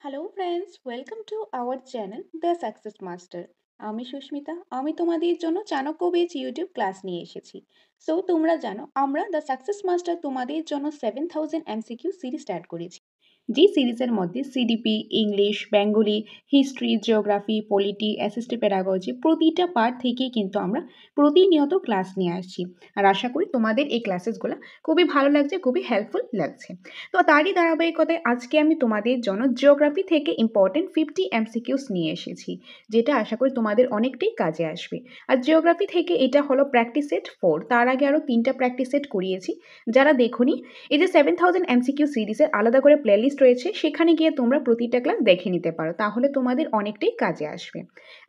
Hello friends, welcome to our channel the success master. আমি সুস্মিতা। আমি তোমাদের জন্য চাণক্য বেচ ইউটিউব ক্লাস নিয়ে এসেছি। সো তোমরা জানো আমরা দ্য সাকসেস মাস্টার তোমাদের জন্য 7000 এমসিকিউ সিরিজ স্টার্ট করেছি। যে সিরিজের মধ্যে CDP, English, Bengali, history, geography, polity, assistive pedagogy প্রতিটা পার্ট থেকেই কিন্তু আমরা প্রতিনিয়ত ক্লাস নিয়ে আসছি। আর আশা করি তোমাদের এই ক্লাসেসগুলো খুবই ভালো লাগছে, খুবই হেল্পফুল লাগছে। তো তারই ধারাবাহিকতায় আজকে আমি তোমাদের জন্য জিওগ্রাফি থেকে ইম্পর্টেন্ট 50 এমসিকিউস নিয়ে এসেছি, যেটা আশা করি তোমাদের অনেকটাই কাজে আসবে। আর জিওগ্রাফি থেকে এটা হলো প্র্যাকটিস সেট 4। তার আগে আরও 3টা প্র্যাকটিস সেট করিয়েছি। যারা দেখোনি, এই যে 7000 এমসিকিউ সিরিজের আলাদা করে প্লেলিস্ট রয়েছে, সেখানে গিয়ে তোমরা প্রতিটা ক্লাস দেখে নিতে পারো, তাহলে তোমাদের অনেকটাই কাজে আসবে।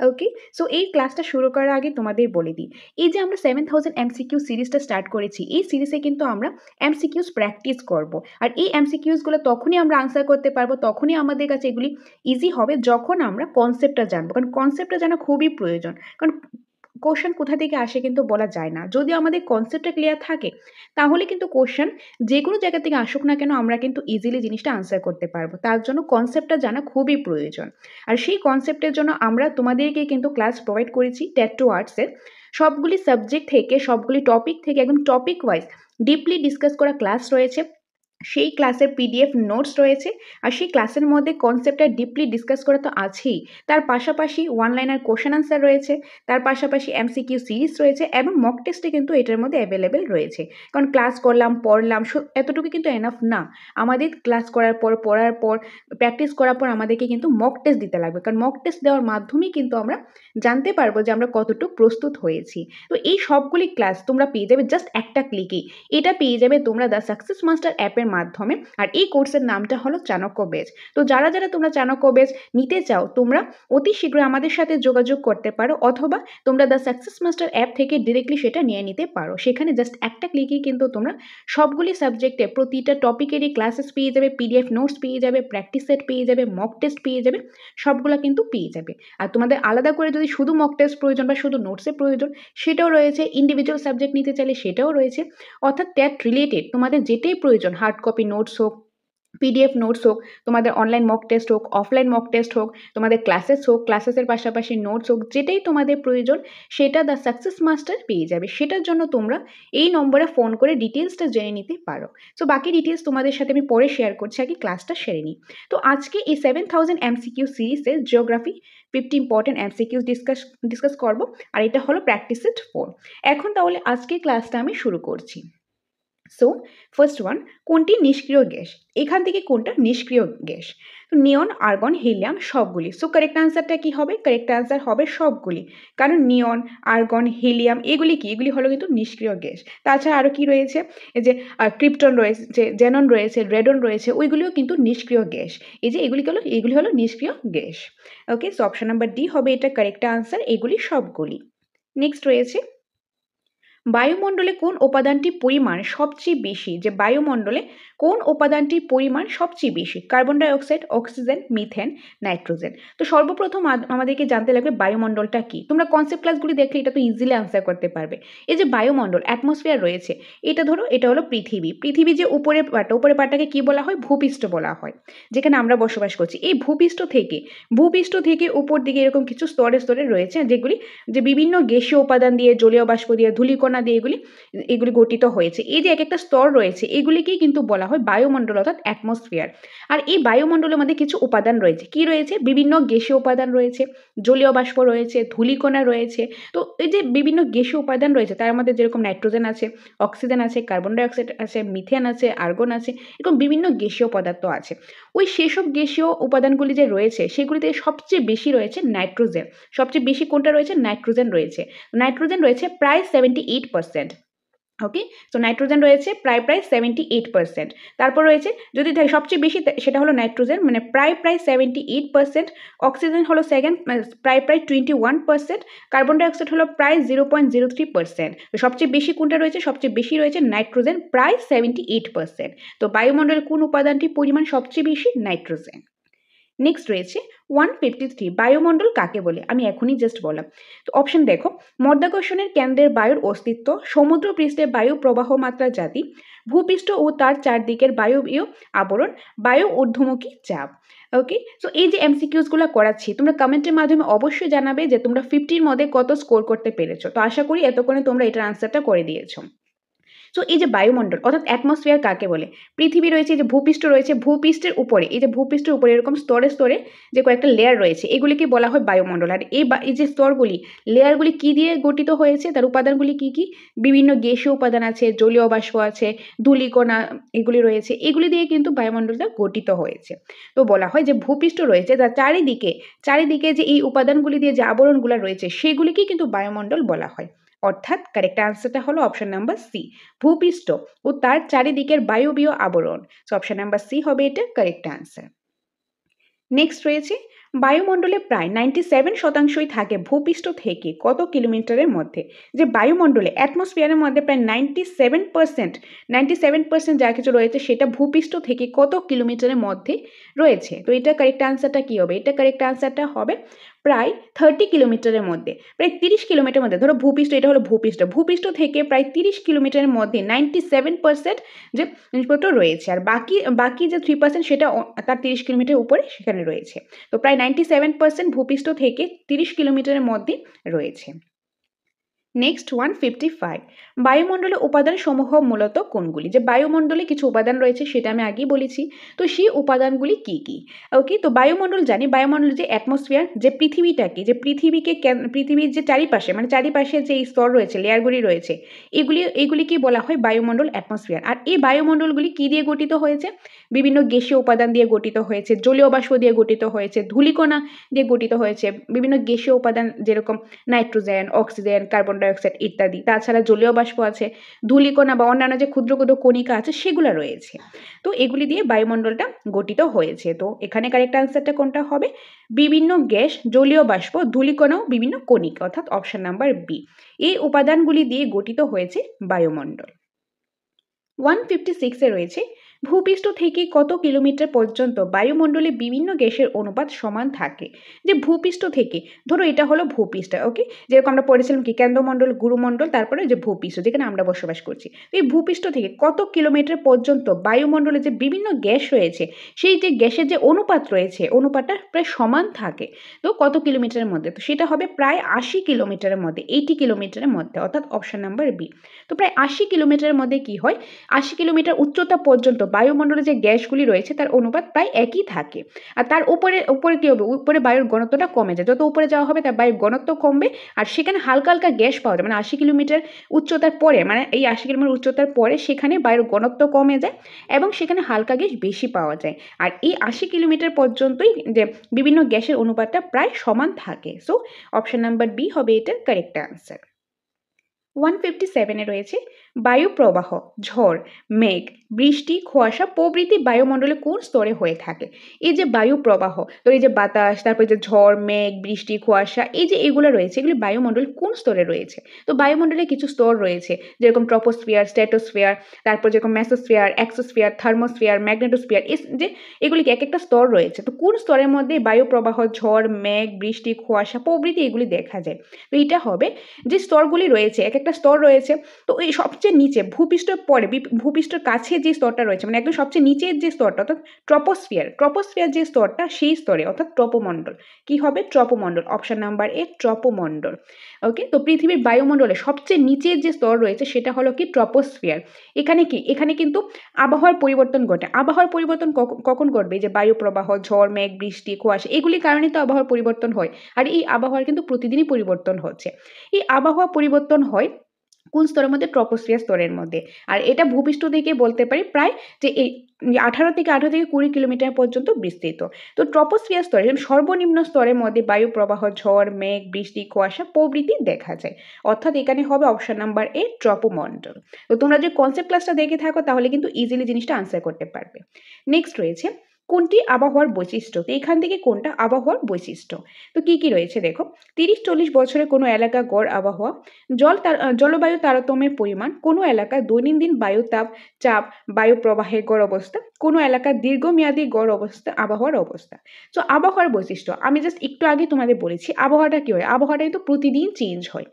ওকে, সো এই ক্লাসটা শুরু করার আগে তোমাদের বলে দিই, এই যে আমরা 7000 এমসিকিউ সিরিজটা স্টার্ট করেছি, এই সিরিজে কিন্তু আমরা এমসিকিউস প্র্যাকটিস করব। আর এই এমসিকিউসগুলো তখনই আমরা আনসার করতে পারবো, তখনই আমাদের কাছে এগুলি ইজি হবে যখন আমরা কনসেপ্টটা জানবো। কারণ কনসেপ্টটা জানা খুবই প্রয়োজন। কারণ কোশ্চেন কোথা থেকে আসে কিন্তু বলা যায় না। যদি আমাদের কনসেপ্টটা ক্লিয়ার থাকে, তাহলে কিন্তু কোশ্চেন যে কোনো জায়গা থেকে আসুক না কেন, আমরা কিন্তু ইজিলি জিনিসটা আনসার করতে পারবো। তার জন্য কনসেপ্টটা জানা খুবই প্রয়োজন। আর সেই কনসেপ্টের জন্য আমরা তোমাদেরকে কিন্তু ক্লাস প্রোভাইড করেছি টেট টু আর্টসের। সবগুলি সাবজেক্ট থেকে, সবগুলি টপিক থেকে একদম টপিক ওয়াইজ ডিপলি ডিসকাস করা ক্লাস রয়েছে। সেই ক্লাসের পিডিএফ নোটস রয়েছে। আর সেই ক্লাসের মধ্যে কনসেপ্টটা ডিপলি ডিসকাস করা তো আছেই, তার পাশাপাশি ওয়ান লাইনার কোশ্চেন আনসার রয়েছে, তার পাশাপাশি এমসিকিউ সিরিজ রয়েছে এবং মক টেস্টে কিন্তু এটার মধ্যে অ্যাভেলেবেল রয়েছে। কারণ ক্লাস করলাম, পড়লাম, এতটুকু কিন্তু এনাফ না। আমাদের ক্লাস করার পর, পড়ার পর, প্র্যাকটিস করার পর আমাদেরকে কিন্তু মক টেস্ট দিতে লাগবে। কারণ মক টেস্ট দেওয়ার মাধ্যমেই কিন্তু আমরা জানতে পারবো যে আমরা কতটুকু প্রস্তুত হয়েছি। তো এই সবগুলি ক্লাস তোমরা পেয়ে যাবে জাস্ট একটা ক্লিকেই। এটা পেয়ে যাবে তোমরা দ্য সাকসেস মাস্টার অ্যাপের মাধ্যমে। আর এই কোর্সের নামটা হলো চাণক্য বেচ। তো যারা যারা তোমরা চাণক্য বেচ নিতে চাও, তোমরা অতি শীঘ্রই আমাদের সাথে যোগাযোগ করতে পারো, অথবা তোমরা দ্য সাকসেস মাস্টার অ্যাপ থেকে ডিরেক্টলি সেটা নিয়ে নিতে পারো। সেখানে জাস্ট একটা ক্লিকেই কিন্তু তোমরা সবগুলি সাবজেক্টে প্রতিটা টপিকেরই ক্লাসেস পেয়ে যাবে, পিডিএফ নোটস পেয়ে যাবে, প্র্যাকটিস সেট পেয়ে যাবে, মক টেস্ট পেয়ে যাবে, সবগুলো কিন্তু পেয়ে যাবে। আর তোমাদের আলাদা করে যদি শুধু মক টেস্ট প্রয়োজন বা শুধু নোটসের প্রয়োজন, সেটাও রয়েছে। ইন্ডিভিজুয়াল সাবজেক্ট নিতে চাইলে সেটাও রয়েছে। অর্থাৎ ট্যাট রিলেটেড তোমাদের যেটাই প্রয়োজন, হার্ড কপি নোটস হোক, পিডিএফ নোটস হোক, তোমাদের অনলাইন মক টেস্ট হোক, অফলাইন মক টেস্ট হোক, তোমাদের ক্লাসেস হোক, ক্লাসেসের পাশাপাশি নোটস হোক, যেটাই তোমাদের প্রয়োজন সেটা দ্য সাকসেস মাস্টার পেয়ে যাবে। সেটার জন্য তোমরা এই নম্বরে ফোন করে ডিটেলসটা জেনে নিতে পারো। সো বাকি ডিটেলস তোমাদের সাথে আমি পরে শেয়ার করছি, আগে ক্লাসটা সেরে নিই। তো আজকে এই 7000 এমসিকিউ সিরিজে জিওগ্রাফি 50 ইম্পর্টেন্ট এমসিকিউ ডিসকাস করবো। আর এটা হলো প্র্যাকটিস সেট 4। এখন তাহলে আজকে ক্লাসটা আমি শুরু করছি। সো ফার্স্ট ওয়ান, কোনটি নিষ্ক্রিয় গ্যাস? এখান থেকে কোনটা নিষ্ক্রিয় গ্যাস? তো নিয়ন, আর্গন, হিলিয়াম সবগুলি। সো কারেক্ট আনসারটা কি হবে? কারেক্ট আনসার হবে সবগুলি। কারণ নিয়ন, আর্গন, হিলিয়াম এগুলি কি? এগুলি হলো কিন্তু নিষ্ক্রিয় গ্যাস। তাছাড়া আরও কি রয়েছে? এই যে ক্রিপ্টন রয়েছে, জেনন রয়েছে, রেডন রয়েছে, ওইগুলিও কিন্তু নিষ্ক্রিয় গ্যাস। এই যে এগুলি হলো নিষ্ক্রিয় গ্যাস। ওকে, সো অপশন নাম্বার ডি হবে এটা কারেক্ট আনসার, এগুলি সবগুলি। নেক্সট রয়েছে, বায়ুমণ্ডলে কোন উপাদানটির পরিমাণ সবচেয়ে বেশি? যে বায়ুমণ্ডলে কোন উপাদানটির পরিমাণ সবচেয়ে বেশি? Carbon die oxide, oxygen, methane, nitrogen. তো সর্বপ্রথম আমাদেরকে জানতে লাগবে বায়ুমণ্ডলটা কি। তোমরা কনসেপ্ট ক্লাসগুলি দেখলে এটা তো ইজিলি আনসার করতে পারবে। এই যে বায়ুমণ্ডল, অ্যাটমসফিয়ার রয়েছে, এটা ধরো এটা হলো পৃথিবী। পৃথিবী যে উপরের পাটটাকে কি বলা হয়? ভূপৃষ্ঠ বলা হয়, যেখানে আমরা বসবাস করছি। এই ভূপৃষ্ঠ থেকে উপর দিকে এরকম কিছু স্তরে স্তরে রয়েছে, যেগুলি যে বিভিন্ন গ্যাসীয় উপাদান দিয়ে, জলীয় বাষ্প দিয়ে, ধূলিকণা দিয়ে এগুলি গঠিত হয়েছে। এই যে এক একটা স্তর রয়েছে, এগুলিকেই কিন্তু বলা হয় বায়ুমণ্ডল, অর্থাৎ অ্যাটমসফিয়ার। আর এই বায়ুমণ্ডলের মধ্যে কিছু উপাদান রয়েছে। কি রয়েছে? বিভিন্ন গ্যাসীয় উপাদান রয়েছে, জলীয় বাষ্প রয়েছে, ধূলিকণা রয়েছে। তো এই যে বিভিন্ন গ্যাসীয় উপাদান রয়েছে, তার মধ্যে যেরকম নাইট্রোজেন আছে, অক্সিজেন আছে, কার্বন ডাই অক্সাইড আছে, মিথেন আছে, আর্গন আছে, এরকম বিভিন্ন গ্যাসীয় পদার্থ আছে। ওই সেসব গ্যাসীয় উপাদানগুলি যে রয়েছে, সেগুলিতে সবচেয়ে বেশি রয়েছে নাইট্রোজেন। সবচেয়ে বেশি কোনটা রয়েছে? নাইট্রোজেন রয়েছে। নাইট্রোজেন রয়েছে প্রায় 78%। ওকে, সো নাইট্রোজেন রয়েছে প্রায় 78%। তারপর রয়েছে, যদি সবচেয়ে বেশি সেটা হলো নাইট্রোজেন, মানে প্রায় 78%। অক্সিজেন হলো সেকেন্ড, প্রায় 21%। কার্বন ডাই অক্সাইড হলো প্রায় 0.03%। সবচেয়ে বেশি কোনটা রয়েছে? সবচেয়ে বেশি রয়েছে নাইট্রোজেন, প্রায় 78%। তো বায়ুমণ্ডলের কোন উপাদানটির পরিমাণ সবচেয়ে বেশি? নাইট্রোজেন। নেক্সট রয়েছে 153 বায়ুমণ্ডল কাকে বলে, আমি এখনই জাস্ট বললাম। তো অপশন দেখো, মধ্যাকর্ষণের কেন্দ্রের বায়ুর অস্তিত্ব, সমুদ্র পৃষ্ঠে বায়ু প্রবাহ মাত্রা জাতি, ভূপৃষ্ঠ ও তার চারদিকের বায়বীয় আবরণ, বায়ু ঊর্ধ্বমুখী চাপ। ওকে, সো এই যে এমসিকিউস গুলো করাচ্ছি, তোমরা কমেন্টের মাধ্যমে অবশ্যই জানাবে যে তোমরা 50-র মধ্যে কত স্কোর করতে পেরেছো। তো আশা করি এতক্ষণে তোমরা এটার আনসারটা করে দিয়েছো। সো এই যে বায়ুমণ্ডল অর্থাৎ অ্যাটমসফিয়ার কাকে বলে, পৃথিবী রয়েছে, যে ভূপৃষ্ঠ রয়েছে, ভূপৃষ্ঠের উপরে, এই যে ভূপৃষ্ঠের উপরে এরকম স্তরে স্তরে যে কয়েকটা লেয়ার রয়েছে, এগুলিকে বলা হয় বায়ুমণ্ডল। আর এই যে স্তরগুলি, লেয়ারগুলি কি দিয়ে গঠিত হয়েছে, তার উপাদানগুলি কি কি, বিভিন্ন গ্যাসীয় উপাদান আছে, জলীয় বাষ্প আছে, ধূলিকণা এগুলি রয়েছে, এগুলি দিয়ে কিন্তু বায়ুমণ্ডলটা গঠিত হয়েছে। তো বলা হয় যে ভূপৃষ্ঠ রয়েছে, তার চারিদিকে যে এই উপাদানগুলি দিয়ে যে আবরণগুলো রয়েছে, সেগুলিকেই কিন্তু বায়ুমণ্ডল বলা হয়। অর্থাৎ কারেক্ট আনসারটা হলো অপশন নাম্বার সি, ভূপৃষ্ঠ ও তার চারিদিকের বায়বীয় আবরণ। সো অপশন নাম্বার সি হবে এটা কারেক্ট আনসার। নেক্সট রয়েছে, বায়ুমণ্ডলে প্রায় 97% থাকে ভূপৃষ্ঠ থেকে কত কিলোমিটারের মধ্যে। যে বায়ুমণ্ডলে অ্যাটমসফিয়ারের মধ্যে প্রায় 97% যা কিছু রয়েছে সেটা ভূপৃষ্ঠ থেকে কত কিলোমিটারের মধ্যে রয়েছে। তো এটা কারেক্ট আনসারটা কি হবে, এটা কারেক্ট আনসারটা হবে প্রায় 30 কিলোমিটারের মধ্যে, প্রায় 30 কিলোমিটারের মধ্যে। ধরো ভূপৃষ্ঠ, এটা হলো ভূপৃষ্ঠ থেকে প্রায় 30 কিলোমিটারের মধ্যে 97% যে জিনিসপত্র রয়েছে, আর বাকি যে 3% সেটা তার 30 কিলোমিটার উপরে সেখানে রয়েছে। তো প্রায় 97% ভূপৃষ্ঠ থেকে 30 কিলোমিটারের মধ্যে রয়েছে। নেক্সট 155, বায়ুমণ্ডলে উপাদান সমূহ মূলত কোনগুলি। যে বায়ুমণ্ডলে কিছু উপাদান রয়েছে সেটা আমি আগেই বলেছি, তো সেই উপাদানগুলি কি কি। ওকে, তো বায়ুমণ্ডল জানি, বায়ুমণ্ডল যে অ্যাটমসফিয়ার, যে পৃথিবীটাকে, যে পৃথিবীর যে চারিপাশে, মানে চারিপাশে যে স্তর রয়েছে, লেয়ারগুলি রয়েছে, এগুলিকে বলা হয় বায়ুমণ্ডল, অ্যাটমসফিয়ার। আর এই বায়ুমণ্ডলগুলি কি দিয়ে গঠিত হয়েছে, বিভিন্ন গ্যাসীয় উপাদান দিয়ে গঠিত হয়েছে, জলীয় বাষ্প দিয়ে গঠিত হয়েছে, ধূলিকণা দিয়ে গঠিত হয়েছে, বিভিন্ন গ্যাসীয় উপাদান যেরকম নাইট্রোজেন, অক্সিজেন, কার্বন ডাইঅক্সাইড ইত্যাদি। তাছাড়া জলীয় বাষ্প আছে, ধূলিকণা বা অন্যান্য যে ক্ষুদ্র ক্ষুদ্র কণিকা আছে সেগুলো রয়েছে। তো এগুলি দিয়ে বায়ুমণ্ডলটা গঠিত হয়েছে। তো এখানে কারেক্ট আনসারটা কোনটা হবে, বিভিন্ন গ্যাস, জলীয় বাষ্প, ধূলিকণা ও বিভিন্ন কণিকা, অর্থাৎ অপশন নাম্বার বি, এই উপাদানগুলি দিয়ে গঠিত হয়েছে বায়ুমণ্ডল। 156 রয়েছে, ভূপৃষ্ঠ থেকে কত কিলোমিটার পর্যন্ত বায়ুমণ্ডলে বিভিন্ন গ্যাসের অনুপাত সমান থাকে। যে ভূপৃষ্ঠ থেকে, ধরো এটা হলো ভূপৃষ্ঠ, ওকে, যেরকম আমরা পড়েছিলাম কি কেন্দ্রমণ্ডল, গুরুমণ্ডল, তারপরে যে ভূপৃষ্ঠ যেখানে আমরা বসবাস করছি। তো এই ভূপৃষ্ঠ থেকে কত কিলোমিটার পর্যন্ত বায়ুমণ্ডলে যে বিভিন্ন গ্যাস রয়েছে, সেই যে গ্যাসের যে অনুপাত রয়েছে, অনুপাতটা প্রায় সমান থাকে। তো কত কিলোমিটারের মধ্যে, তো সেটা হবে প্রায় 80 কিলোমিটারের মধ্যে, 80 কিলোমিটারের মধ্যে, অর্থাৎ অপশন নাম্বার বি। তো প্রায় 80 কিলোমিটারের মধ্যে কি হয়, 80 কিলোমিটার উচ্চতা পর্যন্ত বায়ুমণ্ডলে যে গ্যাসগুলি রয়েছে তার অনুপাত প্রায় একই থাকে। আর তার উপরে কি হবে, উপরে বায়ুর ঘনত্বটা কমে যায়, যত উপরে যাওয়া হবে তার বায়ুর ঘনত্ব কমবে, আর সেখানে হালকা হালকা গ্যাস পাওয়া যায়। মানে 80 কিলোমিটার উচ্চতার পরে, মানে এই 80 কিলোমিটার উচ্চতার পরে সেখানে বায়ুর ঘনত্ব কমে যায় এবং সেখানে হালকা গ্যাস বেশি পাওয়া যায়। আর এই 80 কিলোমিটার পর্যন্তই যে বিভিন্ন গ্যাসের অনুপাতটা প্রায় সমান থাকে। সো অপশন নাম্বার বি হবে এটার কারেক্ট আনসার। 157 রয়েছে, বায়ু প্রবাহ, ঝড়, মেঘ, বৃষ্টি, কুয়াশা প্রভৃতি বায়ুমণ্ডলে কোন স্তরে হয়ে থাকে। এই যে বায়ু প্রবাহ, তো এই যে বাতাস, তারপরে যে ঝড়, মেঘ, বৃষ্টি, কুয়াশা, এই যে এগুলো রয়েছে, এগুলি বায়ুমণ্ডল কোন স্তরে রয়েছে। তো বায়ুমণ্ডলে কিছু স্তর রয়েছে, যেরকম ট্রপোস্ফিয়ার, স্ট্র্যাটোস্ফিয়ার, তারপর যেরকম মেসোস্ফিয়ার, এক্সোস্ফিয়ার, থার্মোস্ফিয়ার, ম্যাগনেটোস্ফিয়ার, যে এগুলিকে এক একটা স্তর রয়েছে। তো কোন স্তরের মধ্যে বায়ু প্রবাহ, ঝড়, মেঘ, বৃষ্টি, কুয়াশা প্রভৃতি এগুলি দেখা যায়। তো এটা হবে যে স্তরগুলি রয়েছে, এক একটা স্তর রয়েছে, তো এই সবচেয়ে নিচে ভূপৃষ্ঠের পরে, ভূপৃষ্ঠের কাছে যে স্তরটা রয়েছে, মানে একদম সবচেয়ে নিচের যে স্তরটা, অর্থাৎ ট্রপোস্ফিয়ার যে স্তরটা, সেই স্তরে, অর্থাৎ ট্রপোমণ্ডল। কি হবে, ট্রপোমণ্ডল, অপশন নাম্বার এ ট্রপোমণ্ডল। ওকে, তো পৃথিবীর বায়ুমণ্ডলে সবচেয়ে নিচের যে স্তর রয়েছে সেটা হলো কি ট্রপোস্ফিয়ার। এখানে কিন্তু আবহাওয়ার পরিবর্তন ঘটে। আবহাওয়ার পরিবর্তন কখন ঘটবে, যে বায়ু প্রবাহ, ঝড়, মেঘ, বৃষ্টি, কুয়াশা, এগুলির কারণে তো আবহাওয়ার পরিবর্তন হয়। আর এই আবহাওয়ার কিন্তু প্রতিদিনই পরিবর্তন হচ্ছে। এই আবহাওয়া পরিবর্তন হয় কোন স্তরের মধ্যে, ট্রপোস্ফিয়ার স্তরের মধ্যে। আর এটা ভূপৃষ্ঠ থেকে বলতে পারি প্রায় যে এই 18 থেকে 20 কিলোমিটার পর্যন্ত বিস্তৃত। তো ট্রপোস্ফিয়ার স্তরে সর্বনিম্ন স্তরের মধ্যে বায়ু প্রবাহ, ঝড়, মেঘ, বৃষ্টি, কুয়াশা প্রভৃতি দেখা যায়। অর্থাৎ এখানে হবে অপশন নাম্বার এ ট্রপোমণ্ডল। তো তোমরা যে কনসেপ্ট ক্লাসটা দেখে থাকো তাহলে কিন্তু ইজিলি জিনিসটা আনসার করতে পারবে। নেক্সট রয়েছে, কোনটি আবহাওয়ার বৈশিষ্ট্য? তো এখান থেকে কোনটা আবহাওয়ার বৈশিষ্ট্য? তো কি কি রয়েছে দেখো, 30-40 বছরে কোনো এলাকা গড় আবহাওয়া, জলবায়ু তারতম্যের পরিমাণ, কোনো এলাকার দৈনন্দিন চাপ, বায়ু প্রবাহের গড় অবস্থা, কোনো এলাকার দীর্ঘমেয়াদী গড় অবস্থা, আবহাওয়ার অবস্থা। তো আবহাওয়ার বৈশিষ্ট্য আমি জাস্ট একটু আগে তোমাদের বলেছি আবহাওয়াটা কি হয়, আবহাওয়াটা কিন্তু প্রতিদিন চেঞ্জ হয়।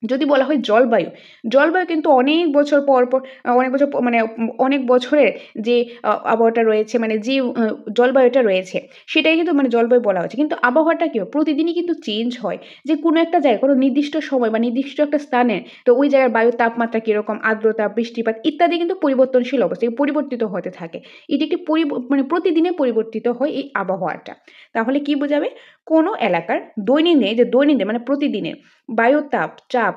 যদি বলা হয় জলবায়ু, জলবায়ু কিন্তু অনেক বছর পর পর অনেক বছর মানে অনেক বছরের যে আবহাওয়াটা রয়েছে, মানে যে জলবায়ুটা রয়েছে সেটাই কিন্তু মানে জলবায়ু বলা হচ্ছে। কিন্তু আবহাওয়াটা কি হয়, প্রতিদিনই কিন্তু চেঞ্জ হয়। যে কোনো একটা জায়গায় কোনো নির্দিষ্ট সময় বা নির্দিষ্ট একটা স্থানে তো ওই জায়গার বায়ুর তাপমাত্রা কীরকম, আর্দ্রতা, বৃষ্টিপাত ইত্যাদি কিন্তু পরিবর্তনশীল অবস্থায় পরিবর্তিত হতে থাকে। এটি একটি মানে প্রতিদিনে পরিবর্তিত হয় এই আবহাওয়াটা। তাহলে কি বোঝাবে, কোনো এলাকার দৈনন্দিন মানে প্রতিদিনের বায়ুর চাপ,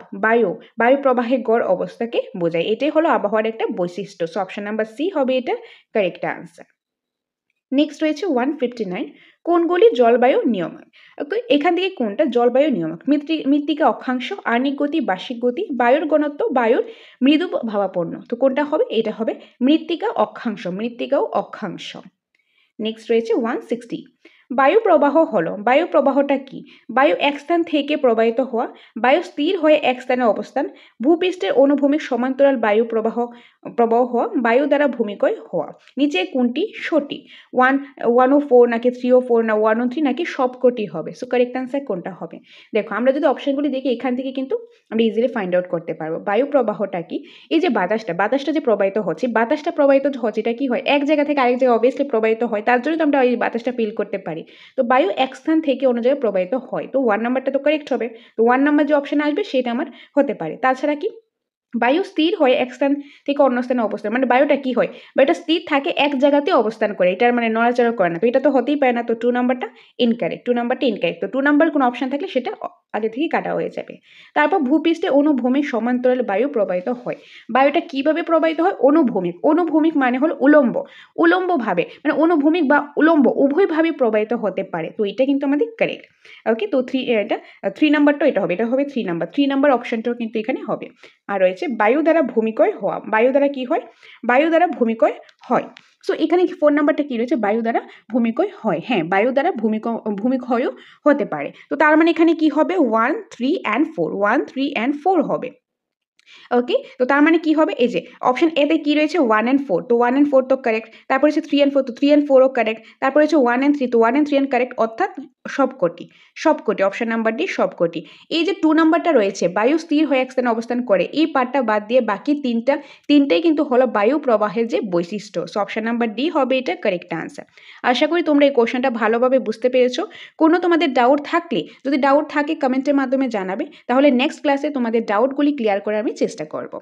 বায়ু প্রবাহের গড় অবস্থাকে বোঝায়। এটাই হলো আবহাওয়ার একটা বৈশিষ্ট্য। সো অপশন নাম্বার সি হবে এটা কারেক্ট আনসার। নেক্সট রয়েছে 159, কোনগুলি জলবায়ু নিয়ামক? এখান থেকে কোনটা জলবায়ু নিয়ামক? মৃত্তিকা অক্ষাংশ, আর্নিক গতি, বার্ষিক গতি, বায়ুর ঘনত্ব, বায়ুর মৃদু ভাবাপন্ন। তো কোনটা হবে? এটা হবে মৃত্তিকা ও অক্ষাংশ। নেক্সট রয়েছে 160, বায়ু প্রবাহ হলো, বায়ু প্রবাহটা কি? বায়ু এক স্থান থেকে প্রবাহিত হওয়া, বায়ু স্থির হয়ে এক স্থানে অবস্থান, ভূপৃষ্ঠের অনুভূমিক সমান্তরাল বায়ু প্রবাহ হওয়া, বায়ু দ্বারা ভূমিক্ষয় হওয়া। নিচে কোনটি সঠিক? 104 নাকি 304 না 103 নাকি সবকটি হবে? সো কারেক্ট আনসার কোনটা হবে? দেখো আমরা যদি অপশনগুলি দেখি এখান থেকে কিন্তু আমরা ইজিলি ফাইন্ড আউট করতে পারবো বায়ু প্রবাহটা কি। এই যে বাতাসটা যে প্রবাহিত হচ্ছে, এটা কি হয়, এক জায়গা থেকে আরেক জায়গায় অবভিয়াসলি প্রবাহিত হয়, তার জন্য তো আমরা এই বাতাসটা ফিল করতে পারি। তো বায়ু এক স্থান থেকে অন্য জায়গায় প্রবাহিত হয়, তো 1 নাম্বারটা তো কারেক্ট হবে। তো 1 নাম্বার যে অপশন আসবে সেটা আমার হতে পারে। তাছাড়া কি, বায়ু স্থির হয়ে এক স্থান থেকে অন্য স্থানে অবস্থান, মানে বায়ুটা কি হয়, বায়ুটা স্থির থাকে এক জায়গাতে অবস্থান করে, এটার মানে নড়াচড়া করে না, তো এটা তো হতেই পারে না। তো 2 নাম্বারটা ইনকারেক্ট। তো 2 নাম্বার কোনো অপশন থাকলে সেটা আগে থেকে কাটা হয়ে যাবে। তারপর ভূপৃষ্ঠে অনুভূমিক সমান্তরাল বায়ু প্রবাহিত হয়। বায়ুটা কিভাবে প্রবাহিত হয়? অনুভূমিক মানে হলো উলম্বভাবে, মানে অনুভূমিক বা উলম্ব উভয়ভাবে প্রবাহিত হতে পারে। তো এটা কিন্তু আমাদের কারেক্ট। ওকে, তো 3 নাম্বারটা এটা হবে 3 নাম্বার অপশনটাও কিন্তু এখানে হবে। আর রয়েছে বায়ু দ্বারা ভূমিক্ষয় হওয়া। বায়ু দ্বারা কি হয়? বায়ু দ্বারা ভূমিক্ষয় হয়। সো এখানে 4 নাম্বারটা কি রয়েছে? বায়ু দ্বারা ভূমিক্ষয় হয়। হ্যাঁ, বায়ু দ্বারা ভূমিক্ষয়ও হতে পারে। তো তার মানে এখানে কি হবে? 1, 3 and 4, 1, 3 and 4 হবে। ওকে, তো তার মানে কি হবে, এই যে অপশন এ তে কি রয়েছে 1 and 4, তো 1 and 4 তো কারেক্ট। তারপর হচ্ছে 3 and 4, তো 3 and 4 ও কারেক্ট। তারপর হচ্ছে 1 and 3, তো 1 and 3 and কারেক্ট, অর্থাৎ সবকটি অপশন নাম্বার ডি সবকটি। এই যে 2 নাম্বারটা রয়েছে বায়ু স্থির হয়ে এক স্থানে অবস্থান করে, এই পার্টটা বাদ দিয়ে বাকি তিনটাই কিন্তু হলো বায়ু প্রবাহের যে বৈশিষ্ট্য। সো অপশন নাম্বার ডি হবে এটা কারেক্ট আনসার। আশা করি তোমরা এই কোশ্চেনটা ভালোভাবে বুঝতে পেরেছো। কোনো তোমাদের ডাউট থাকলে, যদি ডাউট থাকে কমেন্টের মাধ্যমে জানাবে, তাহলে নেক্সট ক্লাসে তোমাদের ডাউটগুলি ক্লিয়ার করে আমি চেষ্টা করব।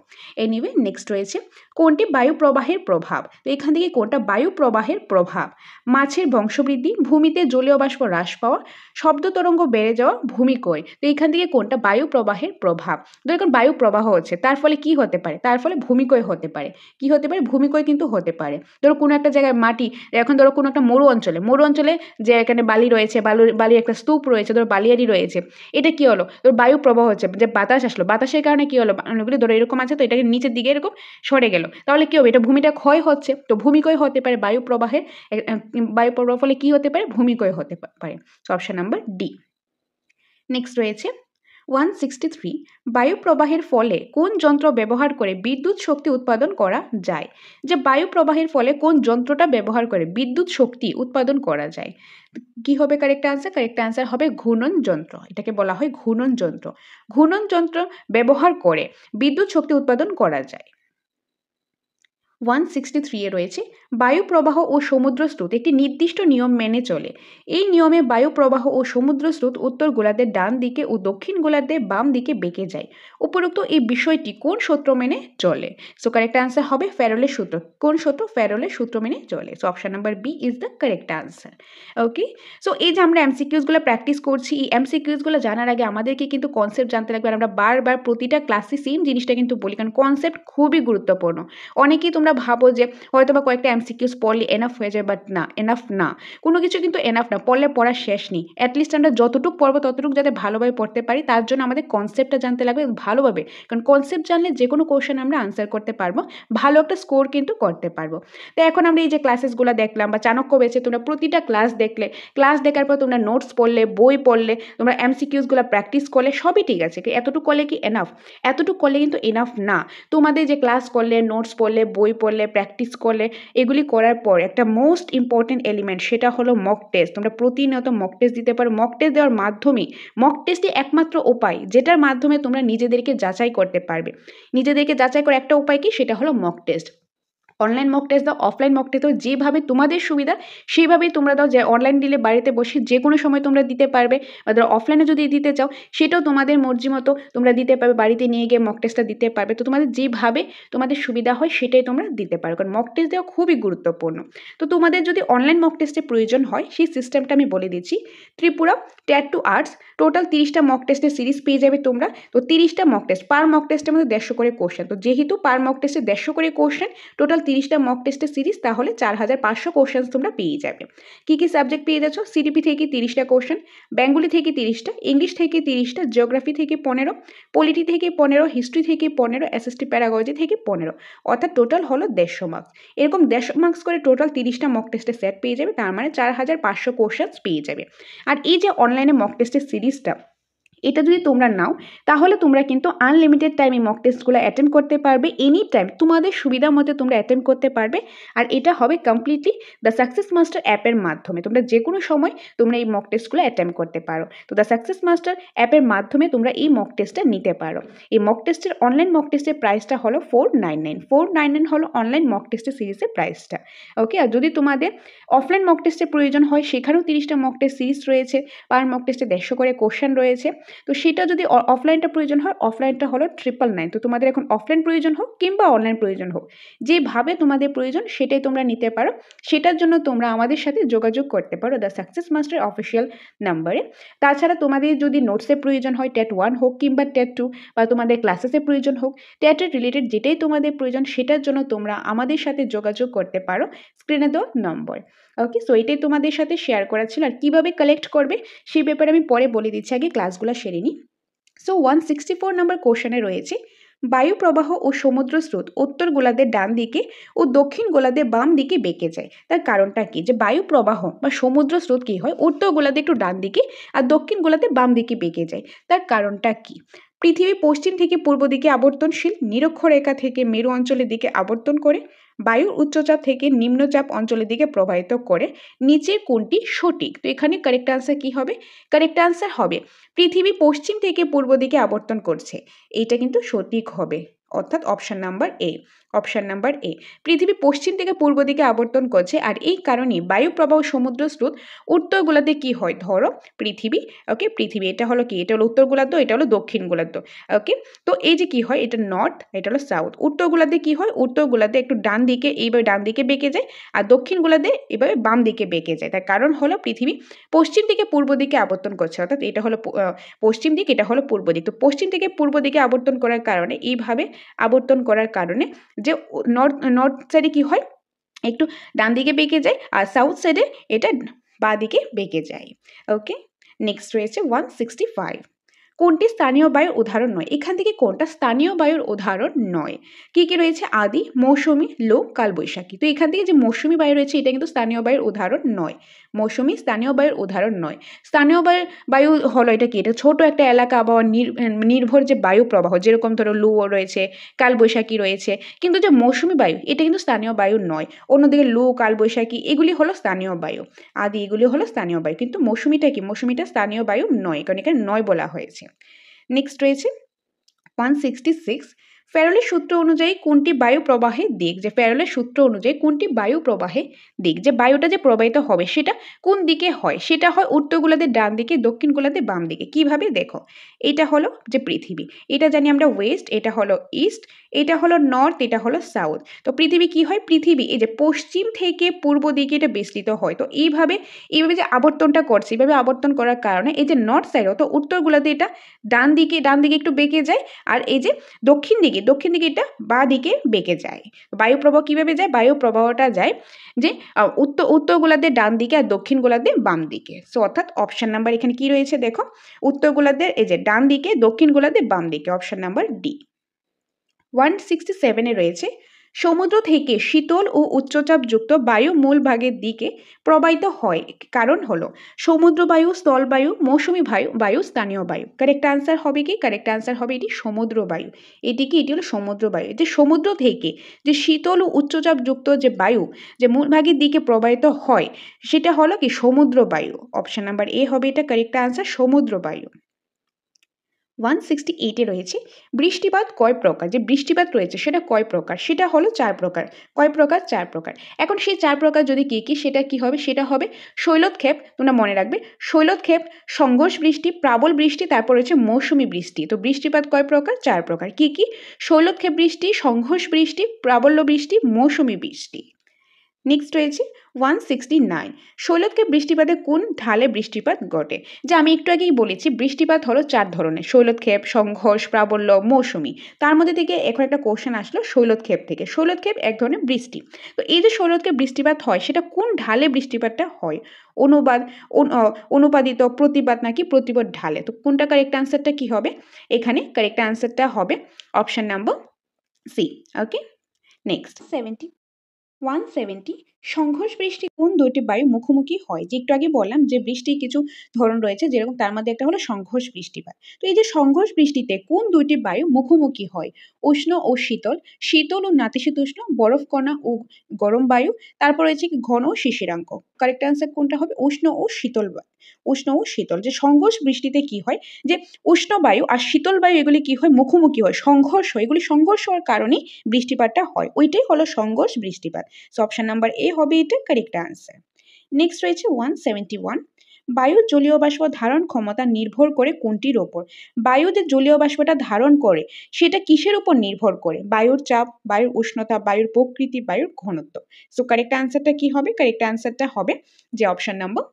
এনিওয়ে, নেক্সট রয়েছে কোনটি বায়ু প্রবাহের প্রভাব? তো এখান থেকে কোনটা বায়ু প্রবাহের প্রভাব? মাছের বংশবৃদ্ধি, ভূমিতে জলীয় বাষ্প হ্রাস পাওয়া, শব্দ তরঙ্গ বেড়ে যাওয়া, ভূমিক্ষয়। তো এখান থেকে কোনটা বায়ু প্রবাহের প্রভাব? তো এখন বায়ু প্রবাহ হচ্ছে, তার ফলে কি হতে পারে? তার ফলে ভূমিক্ষয় হতে পারে। কি হতে পারে? ভূমিক্ষয় কিন্তু হতে পারে। ধরো কোনো একটা জায়গায় মাটি, এখন ধরো কোনো একটা মরু অঞ্চলে যে এখানে বালি রয়েছে, বালির একটা স্তূপ রয়েছে, ধরো বালিয়ারি রয়েছে, এটা কি হলো? ধরো বায়ু প্রবাহ হচ্ছে, যে বাতাস আসলো, বাতাসের কারণে কি হলো, ধরো এরকম আছে, তো এটাকে নিচের দিকে এরকম সরে গেল, তাহলে কি হবে? এটা ভূমিটা ক্ষয় হচ্ছে, তো ভূমিক্ষয় হতে পারে বায়ু প্রবাহের ফলে কি হতে পারে? ভূমিক্ষয় হতে পারে। Option number D. নেক্সট রয়েছে 163, বায়ু প্রবাহের ফলে কোন যন্ত্র ব্যবহার করে বিদ্যুৎ শক্তি উৎপাদন করা যায়? যে বায়ু প্রবাহের ফলে কোন যন্ত্রটা ব্যবহার করে বিদ্যুৎ শক্তি উৎপাদন করা যায়? কি হবে কারেক্ট আনসার? কারেক্ট আনসার হবে ঘূর্ণন যন্ত্র। এটাকে বলা হয় ঘূর্ণন যন্ত্র। ঘূর্ণন যন্ত্র ব্যবহার করে বিদ্যুৎ শক্তি উৎপাদন করা যায়। 163 এ রয়েছে বায়ু প্রবাহ ও সমুদ্র স্রোত একটি নির্দিষ্ট নিয়ম মেনে চলে। এই নিয়মে বায়ু প্রবাহ ও সমুদ্র স্রোত উত্তর গোলার্ধের ডান দিকে ও দক্ষিণ গোলার্ধের বাম দিকে বেঁকে যায়। উপরোক্ত এই বিষয়টি কোন সূত্র মেনে চলে? সো কারেক্ট আনসার হবে ফ্যারাডের সূত্র। কোন সূত্র? ফ্যারাডের সূত্র মেনে চলে। So option number B is the correct answer. Okay, so এই যে আমরা এমসিকিউসগুলো প্র্যাকটিস করছি, এই এমসিকিউসগুলো জানার আগে আমাদেরকে কিন্তু কনসেপ্ট জানতে লাগবে। আর আমরা বারবার প্রতিটা ক্লাসে সেম জিনিসটা কিন্তু বলি, কারণ কনসেপ্ট খুবই গুরুত্বপূর্ণ। অনেকেই তোমরা তোমরা ভাবো যে হয়তো বা কয়েকটা এমসিকিউস পড়লে এনাফ হয়ে যায়, বাট না, এনাফ না, কোনো কিছু কিন্তু এনাফ না, পড়লে পড়া শেষ নেই। অ্যাটলিস্ট আমরা যতটুকু পড়বো ততটুকু যাতে ভালোভাবে পড়তে পারি, তার জন্য আমাদের কনসেপ্টটা জানতে লাগবে ভালোভাবে, কারণ কনসেপ্ট জানলে যে কোনো কোশ্চেন আমরা আনসার করতে পারবো, ভালো একটা স্কোর কিন্তু করতে পারবো। তো এখন আমরা এই যে ক্লাসেসগুলো দেখলাম বা চাণক্য বেচে তোমরা প্রতিটা ক্লাস দেখলে, ক্লাস দেখার পর তোমরা নোটস পড়লে, বই পড়লে, তোমরা এমসিকিউসগুলো প্র্যাকটিস করলে, সবই ঠিক আছে। এতটুকু করলে কি এনাফ? এতটুকু করলে কিন্তু এনাফ না। তোমাদের যে ক্লাস করলে, নোটস পড়লে, বই পড়লে, প্র্যাকটিস করলে, এগুলি করার পর একটা মোস্ট ইম্পর্টেন্ট এলিমেন্ট, সেটা হলো মক টেস্ট। তোমরা প্রতিনিয়ত মক টেস্ট দিতে পারো। মক টেস্ট দেওয়ার মাধ্যমে, মক টেস্টই একমাত্র উপায় যেটার মাধ্যমে তোমরা নিজেদেরকে যাচাই করতে পারবে। নিজেদেরকে যাচাই করার একটা উপায় কি? সেটা হলো mock test. Online mock test দাও, অফলাইন মক টেস্ট দাও, যেভাবে তোমাদের সুবিধা সেইভাবেই তোমরা দাও। যে অনলাইন দিলে বাড়িতে বসে যে কোনো সময় তোমরা দিতে পারবে, বা ধরো অফলাইনে যদি দিতে চাও সেটাও তোমাদের মর্জি মতো তোমরা দিতে পারবে, বাড়িতে নিয়ে গিয়ে মক টেস্টটা দিতে পারবে। তো তোমাদের যেভাবে তোমাদের সুবিধা হয় সেটাই তোমরা দিতে পারো, কারণ মক টেস্ট দেওয়া খুবই গুরুত্বপূর্ণ। তো তোমাদের যদি অনলাইন মক টেস্টের প্রয়োজন হয়, সেই সিস্টেমটা আমি বলে দিচ্ছি। Tripura TET two arts total 30টা মক টেস্টের সিরিজ পেয়ে যাবে তোমরা। তো 30টা মক টেস্ট, পার মক টেস্টের মধ্যে 150 করে কোশ্চেন। তো যেহেতু পার মক টেস্টে 150 করে কোশ্চেন, টোটাল 30টা মক টেস্টের সিরিজ, তাহলে 4500 কোশ্চেন তোমরা পেয়ে যাবে। কি কি সাবজেক্ট পেয়ে যাচ্ছ? সিডিপি থেকে 30টা কোশ্চেন, বেঙ্গলি থেকে 30টা, ইংলিশ থেকে 30টা, জিওগ্রাফি থেকে 15, পলিটি থেকে 15, হিস্ট্রি থেকে 15, এসএসটি প্যারাগজি থেকে 15, অর্থাৎ টোটাল হলো 150 মার্কস। এরকম 150 মার্কস করে টোটাল 30টা মক টেস্টের সেট পেয়ে যাবে, তার মানে 4500 কোশ্চেন পেয়ে যাবে। আর এই যে অনলাইনে মক টেস্টের সিরিজটা, এটা যদি তোমরা নাও তাহলে তোমরা কিন্তু আনলিমিটেড টাইমে মক টেস্টগুলো অ্যাটেন্ড করতে পারবে। এনি টাইম তোমাদের সুবিধা মতো তোমরা অ্যাটেন্ড করতে পারবে। আর এটা হবে কমপ্লিটলি দ্য সাকসেস মাস্টার অ্যাপের মাধ্যমে। তোমরা যে কোনো সময় তোমরা এই মক টেস্টগুলো অ্যাটেন্ড করতে পারো। তো দ্য সাকসেস মাস্টার অ্যাপের মাধ্যমে তোমরা এই মক টেস্টটা নিতে পারো। এই মক টেস্টের অনলাইন মক টেস্টের প্রাইসটা হলো 499 হলো অনলাইন মক টেস্টের সিরিজের প্রাইসটা। ওকে, আর যদি তোমাদের অফলাইন মক টেস্টের প্রয়োজন হয়, সেখানেও 30টা মক টেস্ট সিরিজ রয়েছে, পার মক টেস্টে 150 করে কোশ্চেন রয়েছে। তো সেটা যদি অফলাইনটা প্রয়োজন হয়, অফলাইনটা হলো 999। তো তোমাদের এখন অফলাইন প্রয়োজন হোক কিংবা অনলাইন প্রয়োজন হোক, যেভাবে তোমাদের প্রয়োজন সেটাই তোমরা নিতে পারো। সেটার জন্য তোমরা আমাদের সাথে যোগাযোগ করতে পারো দ্য সাকসেস মাস্টার অফিসিয়াল নাম্বারে। তাছাড়া তোমাদের যদি নোটসের প্রয়োজন হয়, টেট 1 হোক কিংবা টেট 2, বা তোমাদের ক্লাসেসের প্রয়োজন হোক, টেটের রিলেটেড যেটাই তোমাদের প্রয়োজন, সেটার জন্য তোমরা আমাদের সাথে যোগাযোগ করতে পারো স্ক্রিনে দেওয়া নম্বর। ওকে, সো এটাই তোমাদের সাথে শেয়ার করা ছিল। আর কীভাবে কালেক্ট করবে সেই ব্যাপারে আমি পরে বলে দিচ্ছি, আগে ক্লাসগুলো সেরে নিই। সো 164 নম্বর কোশ্চেনে রয়েছে, বায়ু প্রবাহ ও সমুদ্র স্রোত উত্তর গোলার্ধের ডান দিকে ও দক্ষিণ গোলার্ধের বাম দিকে বেঁকে যায়। তার কারণটা কি? যে বায়ু প্রবাহ বা সমুদ্র স্রোত কি হয়, উত্তর গোলার্ধে একটু ডান দিকে আর দক্ষিণ গোলার্ধে বাম দিকে বেঁকে যায়। তার কারণটা কি? পৃথিবী পশ্চিম থেকে পূর্ব দিকে আবর্তনশীল, নিরক্ষরেখা থেকে মেরু অঞ্চলের দিকে আবর্তন করে, বায়ুর উচ্চচাপ থেকে নিম্নচাপ অঞ্চলের দিকে প্রবাহিত করে, নিচের কোনটি সঠিক? তো এখানে কারেক্ট আনসার কি হবে? কারেক্ট আনসার হবে পৃথিবী পশ্চিম থেকে পূর্ব দিকে আবর্তন করছে। এইটা কিন্তু সঠিক হবে, অর্থাৎ option number A. Option number A, পৃথিবী পশ্চিম থেকে পূর্ব দিকে আবর্তন করছে, আর এই কারণে বায়ু প্রবাহ সমুদ্র স্রোত উত্তর গোলার্ধে কি হয়, ধরো পৃথিবী, ওকে, পৃথিবী এটা হলো কি, এটা হলো উত্তর গোলার্ধ, এটা হলো দক্ষিণ গোলার্ধ। ওকে, তো এই যে কি হয়, এটা নর্থ, এটা হলো সাউথ। উত্তর গোলার্ধে কি হয়, উত্তর গোলার্ধে একটু ডান দিকে, এইভাবে ডান দিকে বেঁকে যায়, আর দক্ষিণ গোলার্ধে এভাবে বাম দিকে বেঁকে যায়। তার কারণ হলো পৃথিবী পশ্চিম থেকে পূর্ব দিকে আবর্তন করছে, অর্থাৎ এটা হলো পশ্চিম দিক, এটা হলো পূর্ব দিক। তো পশ্চিম থেকে পূর্ব দিকে আবর্তন করার কারণে, এইভাবে আবর্তন করার কারণে যে নর্থ সাইডে কি হয়, একটু ডান দিকে বেঁকে যায়, আর সাউথ সাইডে এটা বাঁ দিকে বেঁকে যায়। ওকে, নেক্সট রয়েছে 165, কোনটি স্থানীয় বায়ুর উদাহরণ নয়? এখান থেকে কোনটা স্থানীয় বায়ুর উদাহরণ নয়? কি কি রয়েছে? আদি, মৌসুমী, লো, কালবৈশাখী। তো এখান থেকে যে মৌসুমী বায়ু রয়েছে, এটা কিন্তু স্থানীয় বায়ুর উদাহরণ নয়। মৌসুমী স্থানীয় বায়ুর উদাহরণ নয়। স্থানীয় বায়ু হলো এটা কি, এটা ছোট একটা এলাকা আবহাওয়া নির্ভর যে বায়ু প্রবাহ, যেরকম ধরো লু রয়েছে, কালবৈশাখী রয়েছে, কিন্তু যে মৌসুমী বায়ু এটা কিন্তু স্থানীয় বায়ু নয়। অন্যদিকে লু, কালবৈশাখী এগুলি হলো স্থানীয় বায়ু, আদি এগুলি হলো স্থানীয় বায়ু, কিন্তু মৌসুমীটা কি, মৌসুমীটা স্থানীয় বায়ু নয়, কারণ এখানে নয় বলা হয়েছে। নেক্সট রয়েছে 166, ফ্যারাডের সূত্র অনুযায়ী কোনটি বায়ু প্রবাহের দিক? যে ফ্যারাডের সূত্র অনুযায়ী কোনটি বায়ু প্রবাহের দিক, যে বায়ুটা যে প্রবাহিত হবে সেটা কোন দিকে হয়? সেটা হয় উত্তর গোলার্ধের ডান দিকে, দক্ষিণ গোলার্ধের বাম দিকে। কিভাবে? দেখো, এটা হলো যে পৃথিবী, এটা জানি আমরা ওয়েস্ট, এটা হলো ইস্ট, এটা হলো নর্থ, এটা হলো সাউথ। তো পৃথিবী কি হয়, পৃথিবী এই যে পশ্চিম থেকে পূর্ব দিকে এটা বিস্তৃত হয়। তো এইভাবে যে আবর্তনটা করছে, এইভাবে আবর্তন করার কারণে এই যে নর্থ সাইড অর্থাৎ উত্তর গোলার্ধে এটা ডান দিকে একটু বেঁকে যায়, আর এই যে দক্ষিণ দিকে এটা বাঁ দিকে বেঁকে যায়। বায়ু প্রবাহ কিভাবে যায়, বায়ু প্রবাহটা যায় যে উত্তর গোলার্ধের ডান দিকে আর দক্ষিণ গোলার্ধের বাম দিকে। সো অর্থাৎ অপশন নাম্বার এখানে কি রয়েছে দেখো, উত্তর গোলার্ধের এই যে ডান দিকে, দক্ষিণ গোলার্ধের বাম দিকে, অপশন নাম্বার ডি। 167 রয়েছে, সমুদ্র থেকে শীতল ও উচ্চচাপযুক্ত বায়ু মূল ভাগের দিকে প্রবাহিত হয়, কারণ হলো সমুদ্র বায়ু, স্থল বায়ু, মৌসুমী বায়ু, স্থানীয় বায়ু। কারেক্ট আনসার হবে কি, কারেক্ট আনসার হবে এটি সমুদ্র বায়ু। এটি হলো সমুদ্র বায়ু। যে সমুদ্র থেকে যে শীতল ও উচ্চচাপযুক্ত যে বায়ু যে মূল ভাগের দিকে প্রবাহিত হয়, সেটা হলো কি সমুদ্র বায়ু। অপশন নাম্বার এ হবে এটা কারেক্ট আনসার, সমুদ্র বায়ু। 168 রয়েছে, বৃষ্টিপাত কয় প্রকার, যে বৃষ্টিপাত রয়েছে সেটা কয় প্রকার, সেটা হলো 4 প্রকার। কয় প্রকার, 4 প্রকার। এখন সেই 4 প্রকার যদি কি সেটা কি হবে, সেটা হবে শৈলক্ষেপ, তোমরা মনে রাখবে শৈলক্ষেপ, সংঘর্ষ বৃষ্টি, প্লাবল বৃষ্টি, তারপর হচ্ছে মৌসুমী বৃষ্টি। তো বৃষ্টিপাত কয় প্রকার, 4 প্রকার। কি শৈলক্ষেপ বৃষ্টি, সংঘর্ষ বৃষ্টি, প্লাবল্য বৃষ্টি, মৌসুমী বৃষ্টি। নেক্সট রয়েছে 169, শৈলক্ষেপ বৃষ্টিপাতে কোন ঢালে বৃষ্টিপাত ঘটে। যে আমি একটু আগেই বলেছি বৃষ্টিপাত হলো 4 ধরনের, শৈলক্ষেপ, সংঘর্ষ, প্লাবল্য, মৌসুমী। তার মধ্যে থেকে এখন একটা কোশ্চেন আসলো শৈলক্ষেপ থেকে। শৈলক্ষেপ এক ধরনের বৃষ্টি। তো এই যে শৈলক্ষেপ বৃষ্টিপাত হয় সেটা কোন ঢালে বৃষ্টিপাতটা হয়, অনুপাদিত, প্রতিপাত নাকি প্রতিপাত ঢালে। তো কোনটা কারেক্ট আনসারটা কি হবে, এখানে কারেক্ট আনসারটা হবে অপশন নাম্বার সি। ওকে, নেক্সট 170, সংঘর্ষ বৃষ্টি কোন দুইটি বায়ু মুখোমুখি হয়। যে একটু আগে বললাম যে বৃষ্টির কিছু ধরন রয়েছে, যেরকম তার মধ্যে একটা হলো সংঘর্ষ বৃষ্টিপাত। তো এই যে সংঘর্ষ বৃষ্টিতে কোন দুইটি বায়ু মুখোমুখি হয়, উষ্ণ ও শীতল, শীতল ও নাতিশীতোষ্ণ, বরফ কণা ও গরম বায়ু, তারপর রয়েছে কি ঘন ও শিশিরাঙ্ক। কারেক্ট আনসার কোনটা হবে, উষ্ণ ও শীতল যে সংঘর্ষ বৃষ্টিতে কি হয়, যে উষ্ণ বায়ু আর শীতল বায়ু এগুলি কি হয়, মুখোমুখি হয়, সংঘর্ষ হয়, এগুলি সংঘর্ষ হওয়ার কারণে বৃষ্টিপাতটা হয়, ওইটাই হলো সংঘর্ষ বৃষ্টিপাত। সো অপশন নাম্বার এ হবে এটা কারেক্ট আনসার। নেক্সট রয়েছে 171, বায়ুর জলীয় বাষ্প ধারণ ক্ষমতা নির্ভর করে কোনটির ওপর। বায়ু যে জলীয় বাষ্পটা ধারণ করে সেটা কিসের উপর নির্ভর করে, বায়ুর চাপ, বায়ুর উষ্ণতা, বায়ুর প্রকৃতি, বায়ুর ঘনত্ব। সো কারেক্ট আনসারটা কি হবে, কারেক্ট আনসারটা হবে যে অপশন নাম্বার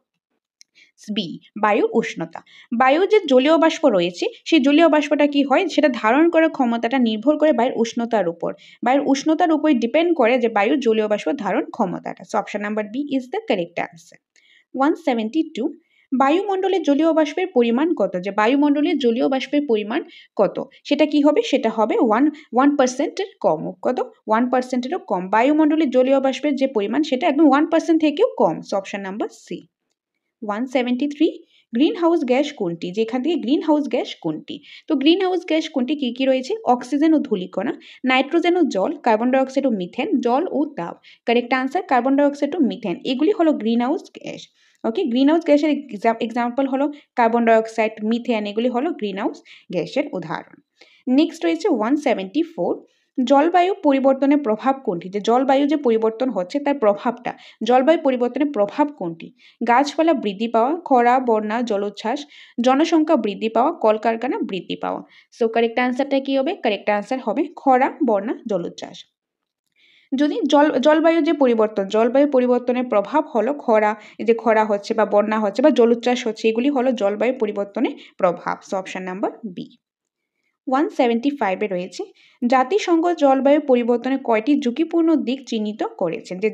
বি, বায়ুর উষ্ণতা। বায়ুর যে জলীয় বাষ্প রয়েছে সেই জলীয় বাষ্পটা কি হয়, সেটা ধারণ করার ক্ষমতাটা নির্ভর করে বায়ুর উষ্ণতার উপর। বায়ুর উষ্ণতার উপর ডিপেন্ড করে যে বায়ুর জলীয় বাষ্প ধারণ ক্ষমতাটা। So option number B is the correct answer. 172, বায়ুমণ্ডলের জলীয় বাষ্পের পরিমাণ কত। যে বায়ুমণ্ডলের জলীয় বাষ্পের পরিমাণ কত, সেটা কি হবে, সেটা হবে 1% কম। কত, 1%-এরও কম। বায়ুমণ্ডলের জলীয় বাষ্পের যে পরিমাণ সেটা একদম 1% থেকেও কম। So option number C. 173, greenhouse gas কোনটি, যেখান থেকে গ্রিন হাউস গ্যাস কোনটি। তো গ্রিন হাউস গ্যাস কোনটি কি রয়েছে, অক্সিজেন ও ধূলিকণা, নাইট্রোজেন ও জল, কার্বন ডাইঅক্সাইড ও মিথেন, জল ও তাপ। কারেক্ট আনসার কার্বন ডাইঅক্সাইড ও মিথেন, এগুলি হলো গ্রিন হাউস গ্যাস। ওকে, গ্রিন হাউস গ্যাসের এক্সাম্পল হলো কার্বন ডাইঅক্সাইড, মিথেন, এগুলি হলো গ্রিন হাউস গ্যাসের উদাহরণ। নেক্সট রয়েছে 174, জলবায়ু পরিবর্তনের প্রভাব কোনটি। যে জলবায়ু যে পরিবর্তন হচ্ছে তার প্রভাবটা, জলবায়ু পরিবর্তনের প্রভাব কোনটি। গাছপালা বৃদ্ধি পাওয়া, খরা, বন্যা, জলোচ্ছ্বাস, জনসংখ্যা বৃদ্ধি পাওয়া, কলকারখানা বৃদ্ধি পাওয়া। সো কারেক্ট আনসারটা কি হবে, কারেক্ট আনসার হবে খরা, বন্যা, জলোচ্ছ্বাস। যদি জলবায়ু যে পরিবর্তন, জলবায়ু পরিবর্তনের প্রভাব হলো খরা, এই যে খরা হচ্ছে বা বন্যা হচ্ছে বা জলোচ্ছ্বাস হচ্ছে, এগুলি হলো জলবায়ু পরিবর্তনের প্রভাব। So option number B. 175 রয়েছে, জাতিসংঘ জলবায়ু পরিবর্তনের কয়টি ঝুঁকিপূর্ণ দিক চিহ্নিত করেছেন। যে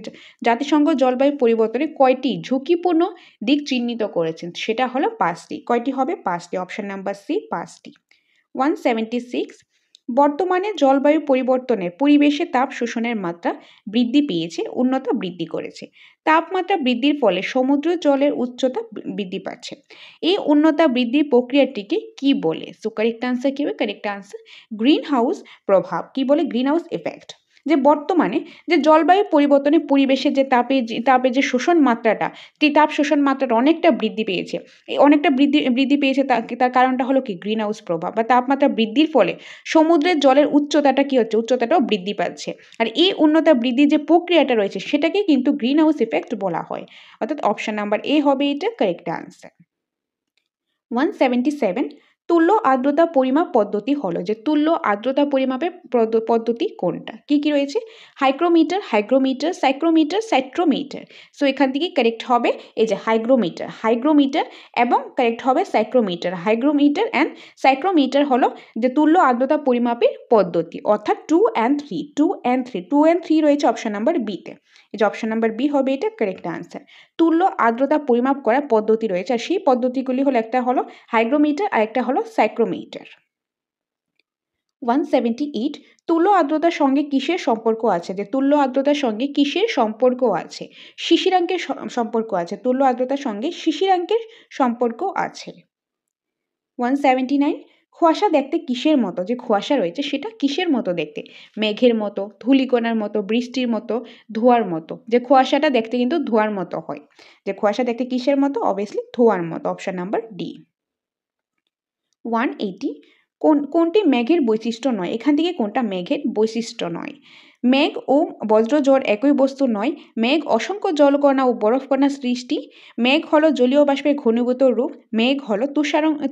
জাতিসংঘ জলবায়ু পরিবর্তনে কয়টি ঝুঁকিপূর্ণ দিক চিহ্নিত করেছেন, সেটা হলো 5টি। কয়টি হবে, 5টি। অপশন নাম্বার সি, 5টি। 176, বর্তমানে জলবায়ু পরিবর্তনে পরিবেশে তাপ শোষণের মাত্রা বৃদ্ধি পেয়েছে, উষ্ণতা বৃদ্ধি করেছে। তাপমাত্রা বৃদ্ধির ফলে সমুদ্র জলের উচ্চতা বৃদ্ধি পাচ্ছে। এই উষ্ণতা বৃদ্ধির প্রক্রিয়াটিকে কি বলে। সো কারেক্ট আনসার কি হবে, কারেক্ট আনসার গ্রিন হাউস প্রভাব। কি বলে, গ্রিন হাউস এফেক্ট। যে বর্তমানে যে জলবায়ু পরিবর্তনে পরিবেশে যে তাপের যে শোষণ মাত্রাটা, তাপ শোষণ মাত্রাটা অনেকটা বৃদ্ধি পেয়েছে। এই অনেকটা বৃদ্ধি পেয়েছে, তার কারণটা হলো কি গ্রিন হাউস প্রভাব বা তাপমাত্রা বৃদ্ধির ফলে সমুদ্রের জলের উচ্চতাটা কি হচ্ছে, উচ্চতাটাও বৃদ্ধি পাচ্ছে। আর এই উষ্ণতা বৃদ্ধির যে প্রক্রিয়াটা রয়েছে সেটাকে কিন্তু গ্রিন হাউস ইফেক্ট বলা হয়। অর্থাৎ অপশন নাম্বার এ হবে এটা কারেক্ট আনসার। 177, তুল্য আর্দ্রতা পরিমাপ পদ্ধতি হলো, যে তুল্য আর্দ্রতা পরিমাপের পদ্ধতি কোনটা, কি কি রয়েছে, হাইগ্রোমিটার, হাইগ্রোমিটার, সাইক্রোমিটার, সাইট্রোমিটার। সো এখান থেকে কারেক্ট হবে এই যে হাইগ্রোমিটার, হাইগ্রোমিটার এবং কারেক্ট হবে সাইক্রোমিটার। হাইগ্রোমিটার অ্যান্ড সাইক্রোমিটার হলো যে তুল্য আর্দ্রতা পরিমাপের পদ্ধতি, অর্থাৎ 2 and 3, 2 and 3, 2 and 3 রয়েছে অপশন নাম্বার বিতে। এই যে অপশন নাম্বার বি হবে এটা কারেক্ট আনসার। তুল্য আর্দ্রতা পরিমাপ করার পদ্ধতি রয়েছে, আর সেই পদ্ধতিগুলি হলো, একটা হলো হাইগ্রোমিটার আর একটা হলো সাইক্রোমিটার। 178, তুল্য আর্দ্রতার সঙ্গে কিসের সম্পর্ক আছে, যে তুল্য আর্দ্রতার সঙ্গে কিসের সম্পর্ক আছে, শিশিরাঙ্কের সম্পর্ক আছে, তুল্য আর্দ্রতার সঙ্গে শিশিরাঙ্কের সম্পর্ক আছে। 179, কুয়াশা দেখতে কিসের মতো, যে কুয়াশা রয়েছে সেটা কিসের মতো দেখতে, মেঘের মতো, ধূলিকণার মতো, বৃষ্টির মতো, ধোঁয়ার মতো। যে কুয়াশাটা দেখতে কিন্তু ধোঁয়ার মতো হয়, যে কুয়াশা দেখতে কিসের মতো, অবভিয়াসলি ধোঁয়ার মতো, অপশন নাম্বার ডি। 180, কোনটি মেঘের বৈশিষ্ট্য নয়, এখান থেকে কোনটা মেঘের বৈশিষ্ট্য নয়, মেঘ ও বজ্রঝড় একই বস্তু নয়, মেঘ অসংখ্য জলকণা ও বরফকণার সৃষ্টি, মেঘ হলো জলীয় বাষ্পের ঘনীভূত রূপ, মেঘ হলো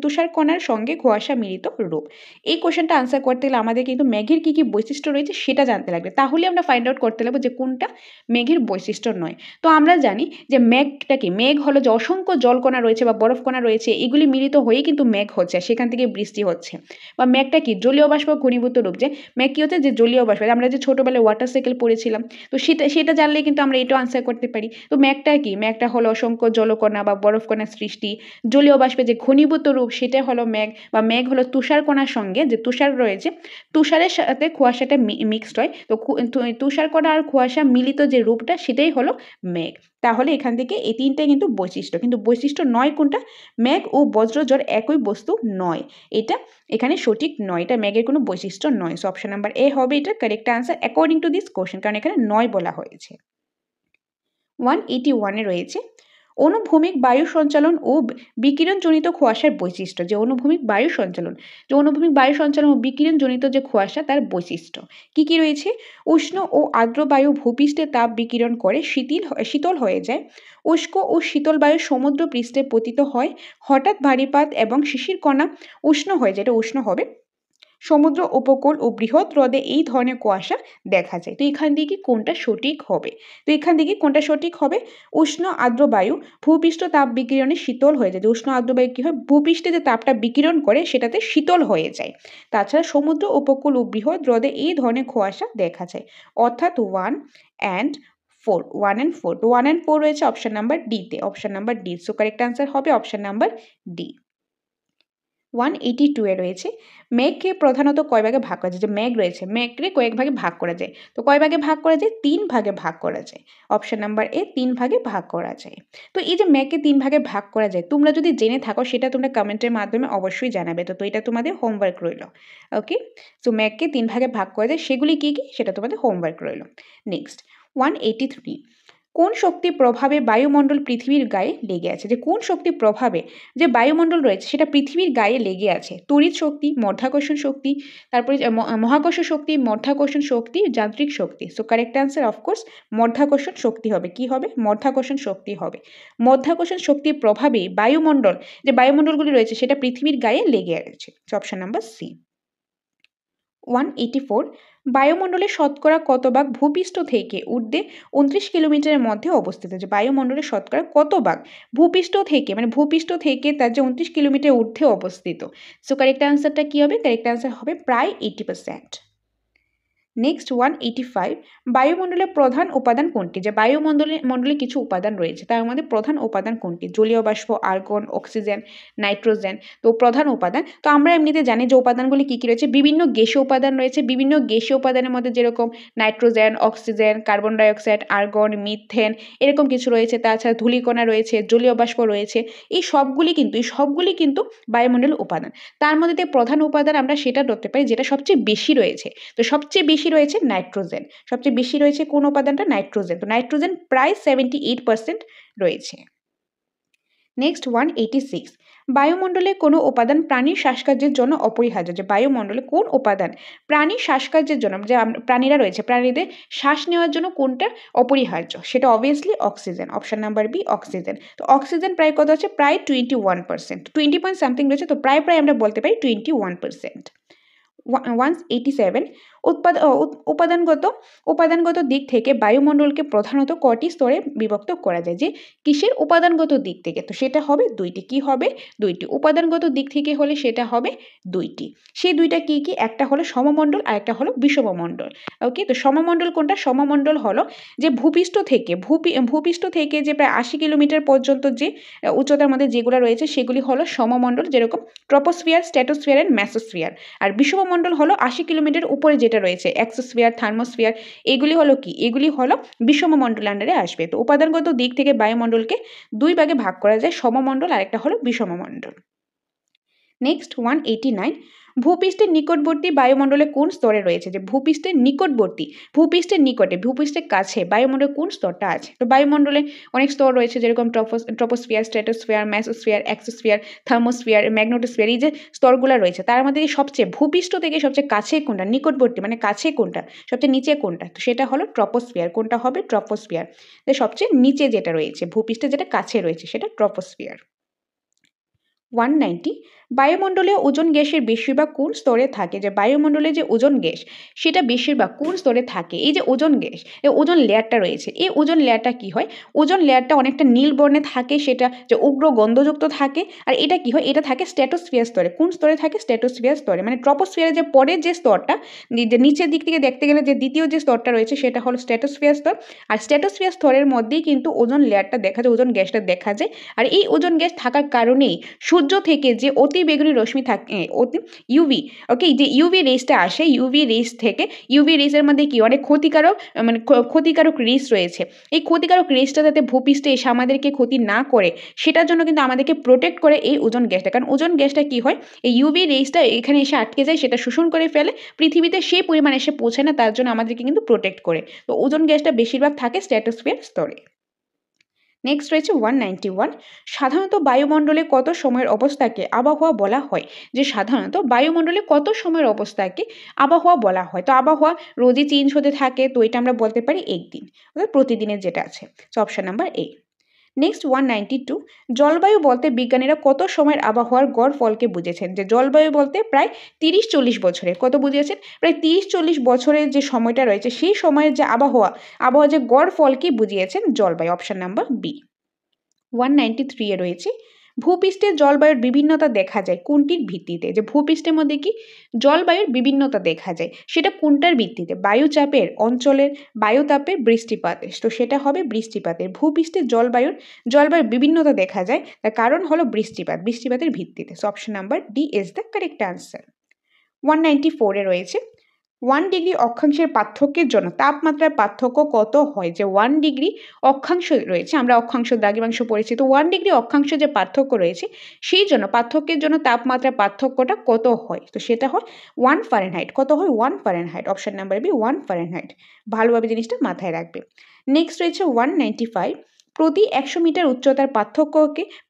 তুষারকণার সঙ্গে কুয়াশা মিলিত রূপ। এই কোশ্চেনটা আনসার করতে গেলে আমাদের কিন্তু মেঘের কি কি বৈশিষ্ট্য রয়েছে সেটা জানতে লাগবে, তাহলে আমরা ফাইন্ড আউট করতে লাগবো যে কোনটা মেঘের বৈশিষ্ট্য নয়। তো আমরা জানি যে মেঘটা কি, মেঘ হলো যে অসংখ্য জলকণা রয়েছে বা বরফকণা রয়েছে, এগুলি মিলিত হয়েই কিন্তু মেঘ হচ্ছে, সেখান থেকে বৃষ্টি হচ্ছে। বা মেঘটা কি, জলীয় বাষ্প ঘনীভূত রূপ, যে মেঘ কি হচ্ছে, যে জলীয় বাষ্প, আমরা যে ছোটবেলায় ওয়াটার সাইকেল পড়েছিলাম, তো সেটা জানলে কিন্তু আমরা এটাও আনসার করতে পারি। তো মেঘটা কি, মেঘটা হলো অসংখ্য জলকণা বা বরফকণার সৃষ্টি, জলীয় বাষ্পে যে ঘনীভূত রূপ সেটা হলো মেঘ, বা মেঘ হলো তুষারকণার সঙ্গে, যে তুষার রয়েছে তুষারের সাথে কুয়াশাটা মিক্সড হয়, তো তুষারকণা আর কুয়াশা মিলিত যে রূপটা সেটাই হলো মেঘ। তাহলে এখান থেকে এই তিনটাই কিন্তু বৈশিষ্ট্য, কিন্তু বৈশিষ্ট্য নয় কোনটা, মেঘ ও বজ্রঝড় একই বস্তু নয়, এটা এখানে সঠিক নয়, এটা মেঘের কোনো বৈশিষ্ট্য নয়। সো অপশন নাম্বার এ হবে এটা correct answer according to this question, কারণ এখানে নয় বলা হয়েছে। 181 রয়েছে অনুভূমিক বায়ু সঞ্চালন ও বিকিরণজনিত কুয়াশার বৈশিষ্ট্য, যে অনুভূমিক বায়ু সঞ্চালন, যে অনুভূমিক বায়ু সঞ্চালন ও বিকিরণজনিত যে কুয়াশা তার বৈশিষ্ট্য কি কি রয়েছে, উষ্ণ ও আর্দ্র বায়ু ভূপৃষ্ঠে তাপ বিকিরণ করে শীতল হয়ে যায়, উষ্ণ ও শীতল বায়ু সমুদ্র পৃষ্ঠে পতিত হয়, হঠাৎ ভারীপাত এবং শিশির কণা উষ্ণ হয়ে যায়, এটা উষ্ণ হবে, সমুদ্র উপকূল ও বৃহৎ হ্রদে এই ধরনের কুয়াশা দেখা যায়। তো এখান থেকে কোনটা সঠিক হবে, তো এখান থেকে কোনটা সঠিক হবে, উষ্ণ আর্দ্র বায়ু ভূপৃষ্ঠ তাপ বিকিরণে শীতল হয়ে যায়, যে উষ্ণ আর্দ্র বায়ু কি হয়, ভূপৃষ্ঠে যে তাপটা বিকিরণ করে সেটাতে শীতল হয়ে যায়। তাছাড়া সমুদ্র উপকূল ও বৃহৎ হ্রদে এই ধরনের কুয়াশা দেখা যায়, অর্থাৎ 1 and 4, 1 and 4, তো 1 and 4 রয়েছে অপশন নাম্বার ডি তে, option number D. So correct answer হবে অপশন নাম্বার ডি। 182 রয়েছে মেঘকে প্রধানত কয় ভাগে ভাগ করা যায়, যে মেঘ রয়েছে মেঘকে কয়েক ভাগে ভাগ করা যায়, তো কয় ভাগে ভাগ করা যায়, 3 ভাগে ভাগ করা যায়, অপশন নাম্বার এ 3 ভাগে ভাগ করা যায়। তো এই যে মেঘকে 3 ভাগে ভাগ করা যায়, তোমরা যদি জেনে থাকো সেটা তোমরা কমেন্টের মাধ্যমে অবশ্যই জানাবে, তো এটা তোমাদের হোমওয়ার্ক রইল। ওকে, সো মেঘকে 3 ভাগে ভাগ করা যায়, সেগুলি কি কি সেটা তোমাদের হোমওয়ার্ক রইল। নেক্সট 183, কোন শক্তির প্রভাবে বায়ুমণ্ডল পৃথিবীর গায়ে লেগে আছে, যে কোন শক্তির প্রভাবে যে বায়ুমণ্ডল রয়েছে সেটা পৃথিবীর গায়ে লেগে আছে, তড়িৎ শক্তি, মধ্যাকর্ষণ শক্তি, তারপরে মহাকর্ষ শক্তি, মধ্যাকর্ষণ শক্তি, যান্ত্রিক শক্তি। সো কারেক্ট অ্যান্সার অফকোর্স মধ্যাকর্ষণ শক্তি হবে, কি হবে, মধ্যাকর্ষণ শক্তি হবে। মধ্যাকর্ষণ শক্তির প্রভাবে বায়ুমণ্ডল, যে বায়ুমণ্ডলগুলি রয়েছে সেটা পৃথিবীর গায়ে লেগে আছে, অপশন নাম্বার সি। 184, বায়ুমণ্ডলের শতকরা কত ভাগ ভূপৃষ্ঠ থেকে ঊর্ধ্বে 29 কিলোমিটারের মধ্যে অবস্থিত, যে বায়ুমণ্ডলের শতকরা কত ভাগ ভূপৃষ্ঠ থেকে, মানে ভূপৃষ্ঠ থেকে তার যে 29 কিলোমিটার ঊর্ধ্বে অবস্থিত। সো কারেক্ট আনসারটা কি হবে, কারেক্ট আনসার হবে প্রায় 80%। নেক্সট 185, বায়ুমণ্ডলের প্রধান উপাদান কোনটি, যে মণ্ডলে কিছু উপাদান রয়েছে, তার মধ্যে প্রধান উপাদান কোনটি, জলীয় বাষ্প, আর্গন, অক্সিজেন, নাইট্রোজেন। তো প্রধান উপাদান, তো আমরা এমনিতে জানি যে উপাদানগুলি কী কী রয়েছে, বিভিন্ন গ্যাসীয় উপাদান রয়েছে, বিভিন্ন গ্যাসীয় উপাদানের মধ্যে যেরকম nitrogen, oxygen, carbon dioxide, argon, methane, এরকম কিছু রয়েছে, তাছাড়া ধূলিকণা রয়েছে, জলীয় বাষ্প রয়েছে, এই সবগুলি কিন্তু বায়ুমণ্ডলের উপাদান। তার মধ্যে প্রধান উপাদান আমরা সেটা ধরতে পারি যেটা সবচেয়ে বেশি রয়েছে, তো সবচেয়ে বেশি রয়েছে নাইট্রোজেন, সবচেয়ে বেশি রয়েছে কোন উপাদানটা, নাইট্রোজেন, তো নাইট্রোজেন প্রায় 78% রয়েছে। নেক্সট 186, বায়ুমণ্ডলে কোনো উপাদান প্রাণীর শ্বাসকার্যের জন্য অপরিহার্য। যে বায়ুমণ্ডলে কোন উপাদান প্রাণীর শ্বাসকার্যের জন্য, যে প্রাণীরা রয়েছে, প্রাণীদের শ্বাস নেওয়ার জন্য কোনটা অপরিহার্য, সেটা obviously oxygen. Option number B oxygen. তো অক্সিজেন প্রায় কত আছে, প্রায় 21%, 20 পয়েন্ট সামথিং রয়েছে, তো প্রায় আমরা বলতে পারি 21%। 187, উপাদানগত দিক থেকে বায়ুমণ্ডলকে প্রধানত কটি স্তরে বিভক্ত করা যায়। যে কিসের উপাদানগত দিক থেকে, তো সেটা হবে দুইটি। কি হবে, দুইটি। উপাদানগত দিক থেকে হলে সেটা হবে দুইটি। সেই দুইটা কি কি, একটা হলো সমমণ্ডল আর একটা হলো বিষমমণ্ডল। ওকে, তো সমমণ্ডল কোনটা, সমমণ্ডল হলো যে ভূপৃষ্ঠ থেকে যে প্রায় 80 কিলোমিটার পর্যন্ত যে উচ্চতার মধ্যে যেগুলো রয়েছে সেগুলি হলো সমমণ্ডল, যেরকম ট্রপোস্ফিয়ার, স্ট্র্যাটোস্ফিয়ার এন্ড মেসোস্ফিয়ার। আর বিষমমণ্ডল হলো 80 কিলোমিটার উপরে যেটা রয়েছে, এক্সোস্ফিয়ার, থার্মোস্ফিয়ার, এগুলি হলো কি, এগুলি হলো বিষমমণ্ডল আন্ডারে আসবে। তো উপাদানগত দিক থেকে বায়ুমণ্ডলকে দুই ভাগে ভাগ করা যায়, সমমণ্ডল আর একটা হলো বিষমমণ্ডল। নেক্সট 189, ভূপৃষ্ঠের নিকটবর্তী বায়ুমণ্ডলে কোন স্তরে রয়েছে। যে ভূপৃষ্ঠের নিকটবর্তী, ভূপৃষ্ঠের নিকটে, ভূপৃষ্ঠের কাছে বায়ুমণ্ডলে কোন স্তরটা আছে। তো বায়ুমণ্ডলে অনেক স্তর রয়েছে, যেরকম troposphere, stratosphere, mesosphere, exosphere, thermosphere, magnetosphere, এই যে স্তরগুলো রয়েছে তার মধ্যে সবচেয়ে ভূপৃষ্ঠ থেকে সবচেয়ে কাছে কোনটা, নিকটবর্তী মানে কাছে কোনটা, সবচেয়ে নিচে কোনটা, তো সেটা হলো ট্রপোস্ফিয়ার। কোনটা হবে, ট্রপোস্ফিয়ার। সবচেয়ে নিচে যেটা রয়েছে, ভূপৃষ্ঠে যেটা কাছে রয়েছে, সেটা ট্রপোস্ফিয়ার। 190, বায়ুমণ্ডলীয় ওজোন গ্যাসের বেশিরভাগ কোন স্তরে থাকে। যে বায়ুমণ্ডলে যে ওজোন গ্যাস সেটা বেশিরভাগ কোন স্তরে থাকে। এই যে ওজোন গ্যাস, এই ওজোন লেয়ারটা রয়েছে, এই ওজোন লেয়ারটা কি হয়, ওজোন লেয়ারটা অনেকটা নীল বর্ণে থাকে, সেটা যে উগ্র গন্ধযুক্ত থাকে। আর এটা কি হয়, এটা থাকে স্ট্র্যাটোস্ফিয়ার স্তরে। কোন স্তরে থাকে, স্ট্র্যাটোস্ফিয়ার স্তরে, মানে ট্রপোস্ফিয়ারের যে পরের যে স্তরটা, যে নিচের দিক থেকে দেখতে গেলে যে দ্বিতীয় যে স্তরটা রয়েছে সেটা হলো স্ট্র্যাটোস্ফিয়ার স্তর। আর স্ট্র্যাটোস্ফিয়ার স্তরের মধ্যেই কিন্তু ওজোন লেয়ারটা দেখা যায়, ওজোন গ্যাসটা দেখা যায়। আর এই ওজোন গ্যাস থাকার কারণেই সূর্য থেকে যে অতি বেগুনি রশ্মি থাকে, ইউভি, ওকে, যে ইউভি রেসটা আসে, ইউভি রেস থেকে, ইউভি রেসের মধ্যে কি অনেক ক্ষতিকারক, মানে ক্ষতিকারক রেস রয়েছে। এই ক্ষতিকারক রেসটা যাতে ভূপৃষ্ঠে এসে আমাদেরকে ক্ষতি না করে, সেটার জন্য কিন্তু আমাদেরকে প্রোটেক্ট করে এই ওজোন গ্যাসটা। কারণ ওজোন গ্যাসটা কি হয়, এই ইউভি রেসটা এখানে এসে আটকে যায়, সেটা শোষণ করে ফেলে, পৃথিবীতে সেই পরিমাণ এসে পৌঁছে না, তার জন্য আমাদেরকে কিন্তু প্রোটেক্ট করে। তো ওজোন গ্যাসটা বেশিরভাগ থাকে স্ট্র্যাটোস্ফিয়ার স্তরে। নেক্সট রয়েছে 191, সাধারণত বায়ুমণ্ডলে কত সময়ের অবস্থাকে আবহাওয়া বলা হয়। যে সাধারণত বায়ুমণ্ডলে কত সময়ের অবস্থাকে আবহাওয়া বলা হয়। তো আবহাওয়া রোজই চেঞ্জ হতে থাকে, তো এটা আমরা বলতে পারি একদিন, অর্থাৎ প্রতিদিনের যেটা আছে। Option number A. নেক্সট 192, জলবায়ু বলতে বিজ্ঞানীরা কত সময়ের আবহাওয়ার গড় ফলকে বুঝেছেন। যে জলবায়ু বলতে প্রায় 30-40 বছরের, কত বুঝিয়েছেন, প্রায় 30-40 বছরের যে সময়টা রয়েছে সেই সময়ের যে আবহাওয়া যে গড় ফলকে বুঝিয়েছেন জলবায়ু। Option number B. 193 এ রয়েছে, ভূপৃষ্ঠের জলবায়ুর বিভিন্নতা দেখা যায় কোনটির ভিত্তিতে। যে ভূপৃষ্ঠের মধ্যে কি জলবায়ুর বিভিন্নতা দেখা যায়, সেটা কোনটার ভিত্তিতে, বায়ুচাপের, অঞ্চলের, বায়ুতাপের, বৃষ্টিপাতের। তো সেটা হবে বৃষ্টিপাতের। ভূপৃষ্ঠের জলবায়ুর বিভিন্নতা দেখা যায়, তার কারণ হলো বৃষ্টিপাতের ভিত্তিতে। Option number D is the correct answer. 194 এ রয়েছে, 1 ডিগ্রি অক্ষাংশের পার্থক্যের জন্য তাপমাত্রার পার্থক্য কত হয়। যে 1 ডিগ্রি অক্ষাংশ রয়েছে, আমরা অক্ষাংশ দ্রাঘিমাংশ পড়েছি, তো 1 ডিগ্রি অক্ষাংশ যে পার্থক্য রয়েছে সেই জন্য পার্থক্যের জন্য তাপমাত্রার পার্থক্যটা কত হয়। তো সেটা হয় 1 ফারেনহাইট। কত হয়, 1 Fahrenheit. Option number B 1 Fahrenheit. ভালোভাবে জিনিসটা মাথায় রাখবে। নেক্সট রয়েছে 195, প্রতি 100 মিটার উচ্চতার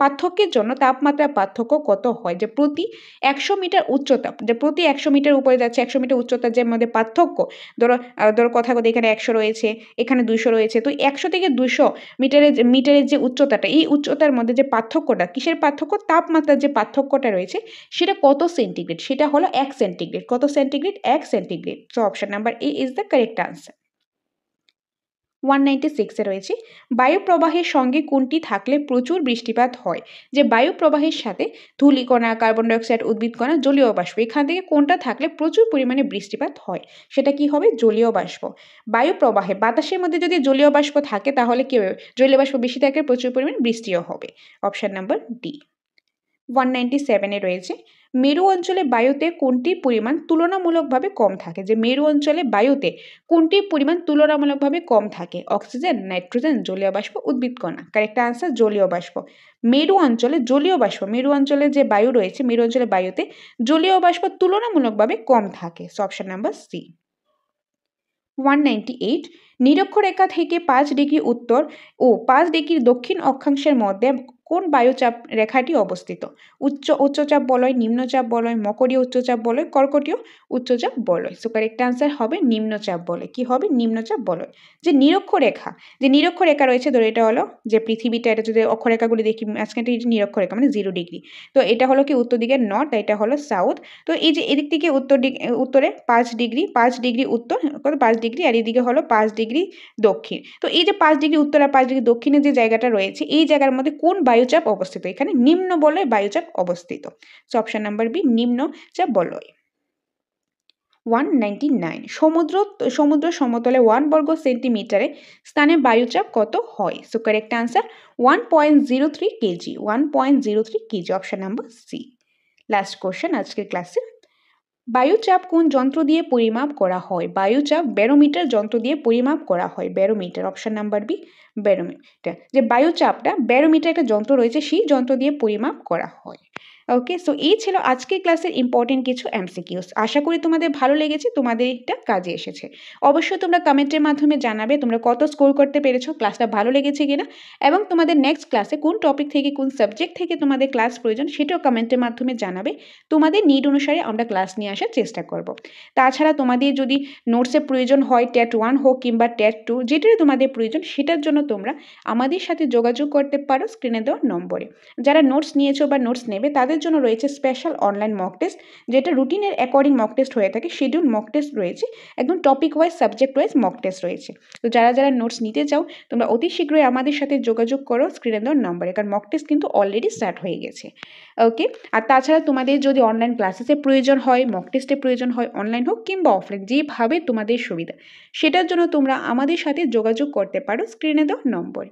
পার্থক্যের জন্য তাপমাত্রার পার্থক্য কত হয়। যে প্রতি 100 মিটার উচ্চতা, যে প্রতি 100 মিটার উপরে যাচ্ছে, 100 মিটার উচ্চতার যে মধ্যে পার্থক্য, ধরো কথা এখানে 100 রয়েছে, এখানে 200 রয়েছে, তো 100 থেকে 200 মিটারের যে উচ্চতাটা, এই উচ্চতার মধ্যে যে পার্থক্যটা, কিসের পার্থক্য, তাপমাত্রার যে পার্থক্যটা রয়েছে সেটা কত সেন্টিগ্রেড, সেটা হলো 1 সেন্টিগ্রেড। কত centigrade, 1 centigrade. So option number A is the correct answer. 196 এ রয়েছে, বায়ু প্রবাহের সঙ্গে কোনটি থাকলে প্রচুর বৃষ্টিপাত হয়। যে বায়ু প্রবাহের সাথে ধূলিকণা, কার্বন ডাইঅক্সাইড, উদ্ভিদকণা, জলীয় বাষ্প, এখান থেকে কোনটা থাকলে প্রচুর পরিমাণে বৃষ্টিপাত হয়, সেটা কি হবে, জলীয় বাষ্প। বায়ু প্রবাহে বাতাসের মধ্যে যদি জলীয় বাষ্প থাকে তাহলে কি হবে, জলীয় বাষ্প বেশি থাকলে প্রচুর পরিমাণে বৃষ্টিও হবে। Option number D. 197 এ রয়েছে, মেরু অঞ্চলে বায়ুতে কোনটির পরিমাণ তুলনামূলকভাবে কম থাকে। যে মেরু অঞ্চলে বায়ুতে কোনটির পরিমাণ তুলনামূলকভাবে কম থাকে, অক্সিজেন, নাইট্রোজেন, জলীয় বাষ্প, উদ্ভিদকণা। কারেক্ট আনসার জলীয় বাষ্প। মেরু অঞ্চলে জলীয় বাষ্প, মেরু অঞ্চলে যে বায়ু রয়েছে, মেরু অঞ্চলে বায়ুতে জলীয় বাষ্প তুলনামূলকভাবে কম থাকে। Option number C. 198, নিরক্ষরেখা থেকে 5 ডিগ্রি উত্তর ও 5 ডিগ্রি দক্ষিণ অক্ষাংশের মধ্যে কোন বায়ুচাপ রেখাটি অবস্থিত? উচ্চচাপ বলয়, নিম্নচাপ বলয়, মকরীয় উচ্চচাপ বলয়, কর্কটীয় উচ্চচাপ বলয়। সো কারেক্ট আনসার হবে নিম্নচাপ বলয়। কি হবে? নিম্নচাপ বলয়। যে নিরক্ষরেখা রয়েছে, ধরো এটা হলো যে পৃথিবীটা, এটা যদি অক্ষরেখাগুলি দেখি মাঝখানে নিরক্ষরেখা মানে 0 ডিগ্রি। তো এটা হলো কি উত্তর দিকে নর্থ, এটা হলো সাউথ। তো এই যে এদিক থেকে উত্তরে 5 ডিগ্রি উত্তর, 5 ডিগ্রি, আর এদিকে হলো 5 ডিগ্রি দক্ষিণ। তো এই যে 5 ডিগ্রি উত্তর আর 5 ডিগ্রি দক্ষিণে যে জায়গাটা রয়েছে, এই জায়গার মধ্যে কোন বায়ুচাপ অবস্থিত? এখানে নিম্ন বলয় বায়ুচাপ অবস্থিত। সো অপশন নাম্বার বি, নিম্নচাপ বলয়। 199, সমুদ্র সমতলে 1 বর্গ সেন্টিমিটারে স্থানে বায়ুচাপ কত হয়? So correct answer 1.03 KG. 1.03 KG, option number C. Last question আজকের ক্লাসে। বায়ুচাপ কোন যন্ত্র দিয়ে পরিমাপ করা হয়? বায়ুচাপ ব্যারোমিটার যন্ত্র দিয়ে পরিমাপ করা হয়। Barometer, option number B, barometer. যে বায়ুচাপটা ব্যারোমিটার একটা যন্ত্র রয়েছে, সেই যন্ত্র দিয়ে পরিমাপ করা হয়। ওকে, সো এই ছিল আজকের ক্লাসের ইম্পর্টেন্ট কিছু এমসিকিউস। আশা করি তোমাদের ভালো লেগেছে, তোমাদের এটা কাজে এসেছে। অবশ্যই তোমরা কমেন্টের মাধ্যমে জানাবে তোমরা কত স্কোর করতে পেরেছো, ক্লাসটা ভালো লেগেছে কিনা, এবং তোমাদের নেক্সট ক্লাসে কোন টপিক থেকে, কোন সাবজেক্ট থেকে তোমাদের ক্লাস প্রয়োজন সেটাও কমেন্টের মাধ্যমে জানাবে। তোমাদের নিড অনুসারে আমরা ক্লাস নিয়ে আসার চেষ্টা করব। তাছাড়া তোমাদের যদি নোটসের প্রয়োজন হয়, টেট 1 হোক কিংবা টেট 2, যেটাই তোমাদের প্রয়োজন সেটার জন্য তোমরা আমাদের সাথে যোগাযোগ করতে পারো স্ক্রিনে দেওয়া নম্বরে। যারা নোটস নিয়েছো বা নোটস নেবে তাদের জন্য রয়েছে স্পেশাল অনলাইন মক টেস্ট, যেটা রুটিনের অ্যাকর্ডিং মক টেস্ট হয়ে থাকে। শিডিউল মক টেস্ট রয়েছে, একদম topic wise, subject wise mock test রয়েছে। তো যারা যারা নোটস নিতে চাও তোমরা অতি শীঘ্রই আমাদের সাথে যোগাযোগ করো স্ক্রিনে দেওয়ার নম্বরে, কারণ মক টেস্ট কিন্তু অলরেডি স্টার্ট হয়ে গেছে। ওকে, আর তাছাড়া তোমাদের যদি অনলাইন ক্লাসেসের প্রয়োজন হয়, মক টেস্টের প্রয়োজন হয়, অনলাইন হোক কিংবা অফলাইন, যেভাবে তোমাদের সুবিধা, সেটার জন্য তোমরা আমাদের সাথে যোগাযোগ করতে পারো স্ক্রিনে দেওয়া নম্বরে।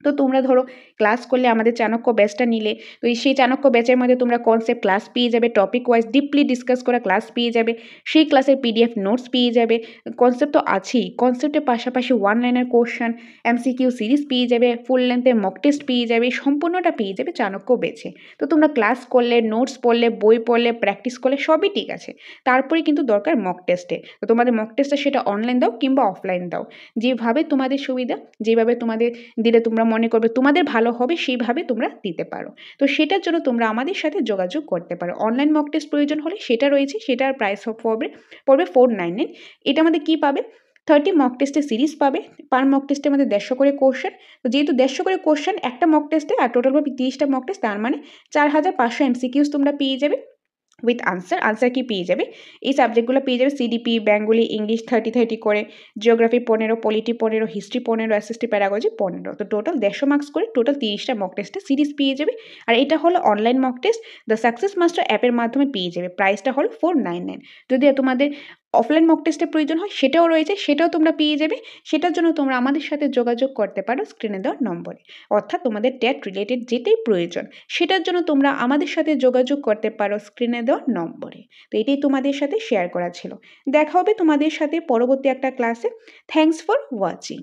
তো তোমরা ধরো ক্লাস করলে আমাদের চাণক্য ব্যাচটা নিলে, তো সেই চাণক্য ব্যাচের মধ্যে তোমরা কনসেপ্ট ক্লাস পেয়ে যাবে, টপিক ওয়াইজ ডিপলি ডিসকাস করা ক্লাস পেয়ে যাবে, সেই ক্লাসের পিডিএফ নোটস পেয়ে যাবে। কনসেপ্ট তো আছেই, কনসেপ্টের পাশাপাশি 1 লাইনের কোশ্চেন, এমসিকিউ সিরিজ পেয়ে যাবে, ফুল লেন্থের মক টেস্ট পেয়ে যাবে, সম্পূর্ণটা পেয়ে যাবে চাণক্য ব্যাচে। তো তোমরা ক্লাস করলে, নোটস পড়লে, বই পড়লে, প্র্যাকটিস করলে সবই ঠিক আছে, তারপরে কিন্তু দরকার মক টেস্টে। তো তোমাদের মক টেস্টে সেটা অনলাইন দাও কিংবা অফলাইন দাও, যেভাবে তোমাদের সুবিধা, যেভাবে তোমাদের দিলে তোমরা মনে করবে তোমাদের ভালো হবে, সেইভাবে তোমরা দিতে পারো। তো সেটার জন্য তোমরা আমাদের সাথে যোগাযোগ করতে পারো। অনলাইন মক টেস্ট প্রয়োজন হলে সেটা রয়েছে, সেটার প্রাইস পড়বে 499। এটা আমাদের কি পাবে? 30 মক টেস্টের সিরিজ পাবে, পার মক টেস্টের মধ্যে 150 করে কোশ্চেন। তো যেহেতু 150 করে কোশ্চেন একটা মক টেস্টে, আর টোটাল ভাবে 30টা মক টেস্ট, তার মানে 4500 এমসিকিউস তোমরা পেয়ে যাবে উইথ আনসার কি পেয়ে যাবে? এই সাবজেক্টগুলো পেয়ে যাবে সিডিপি, বেঙ্গলি, ইংলিশ 30 করে, জিওগ্রাফি 15, পলিটি 15, হিস্ট্রি 15, এসএসটি প্যারাগজি 15। তো টোটাল 150 মার্কস করে টোটাল 30টা মক টেস্টে সিরিজ পেয়ে যাবে। আর এটা হলো online mock test, the success master অ্যাপের মাধ্যমে পেয়ে যাবে। প্রাইসটা হলো 499। যদি তোমাদের অফলাইন মক টেস্টের প্রয়োজন হয় সেটাও রয়েছে, সেটাও তোমরা পেয়ে যাবে। সেটার জন্য তোমরা আমাদের সাথে যোগাযোগ করতে পারো স্ক্রিনে দেওয়া নম্বরে। অর্থাৎ তোমাদের টেট রিলেটেড যেটাই প্রয়োজন সেটার জন্য তোমরা আমাদের সাথে যোগাযোগ করতে পারো স্ক্রিনে দেওয়া নম্বরে। তো এটাই তোমাদের সাথে শেয়ার করা ছিল। দেখা হবে তোমাদের সাথে পরবর্তী একটা ক্লাসে। Thanks for watching.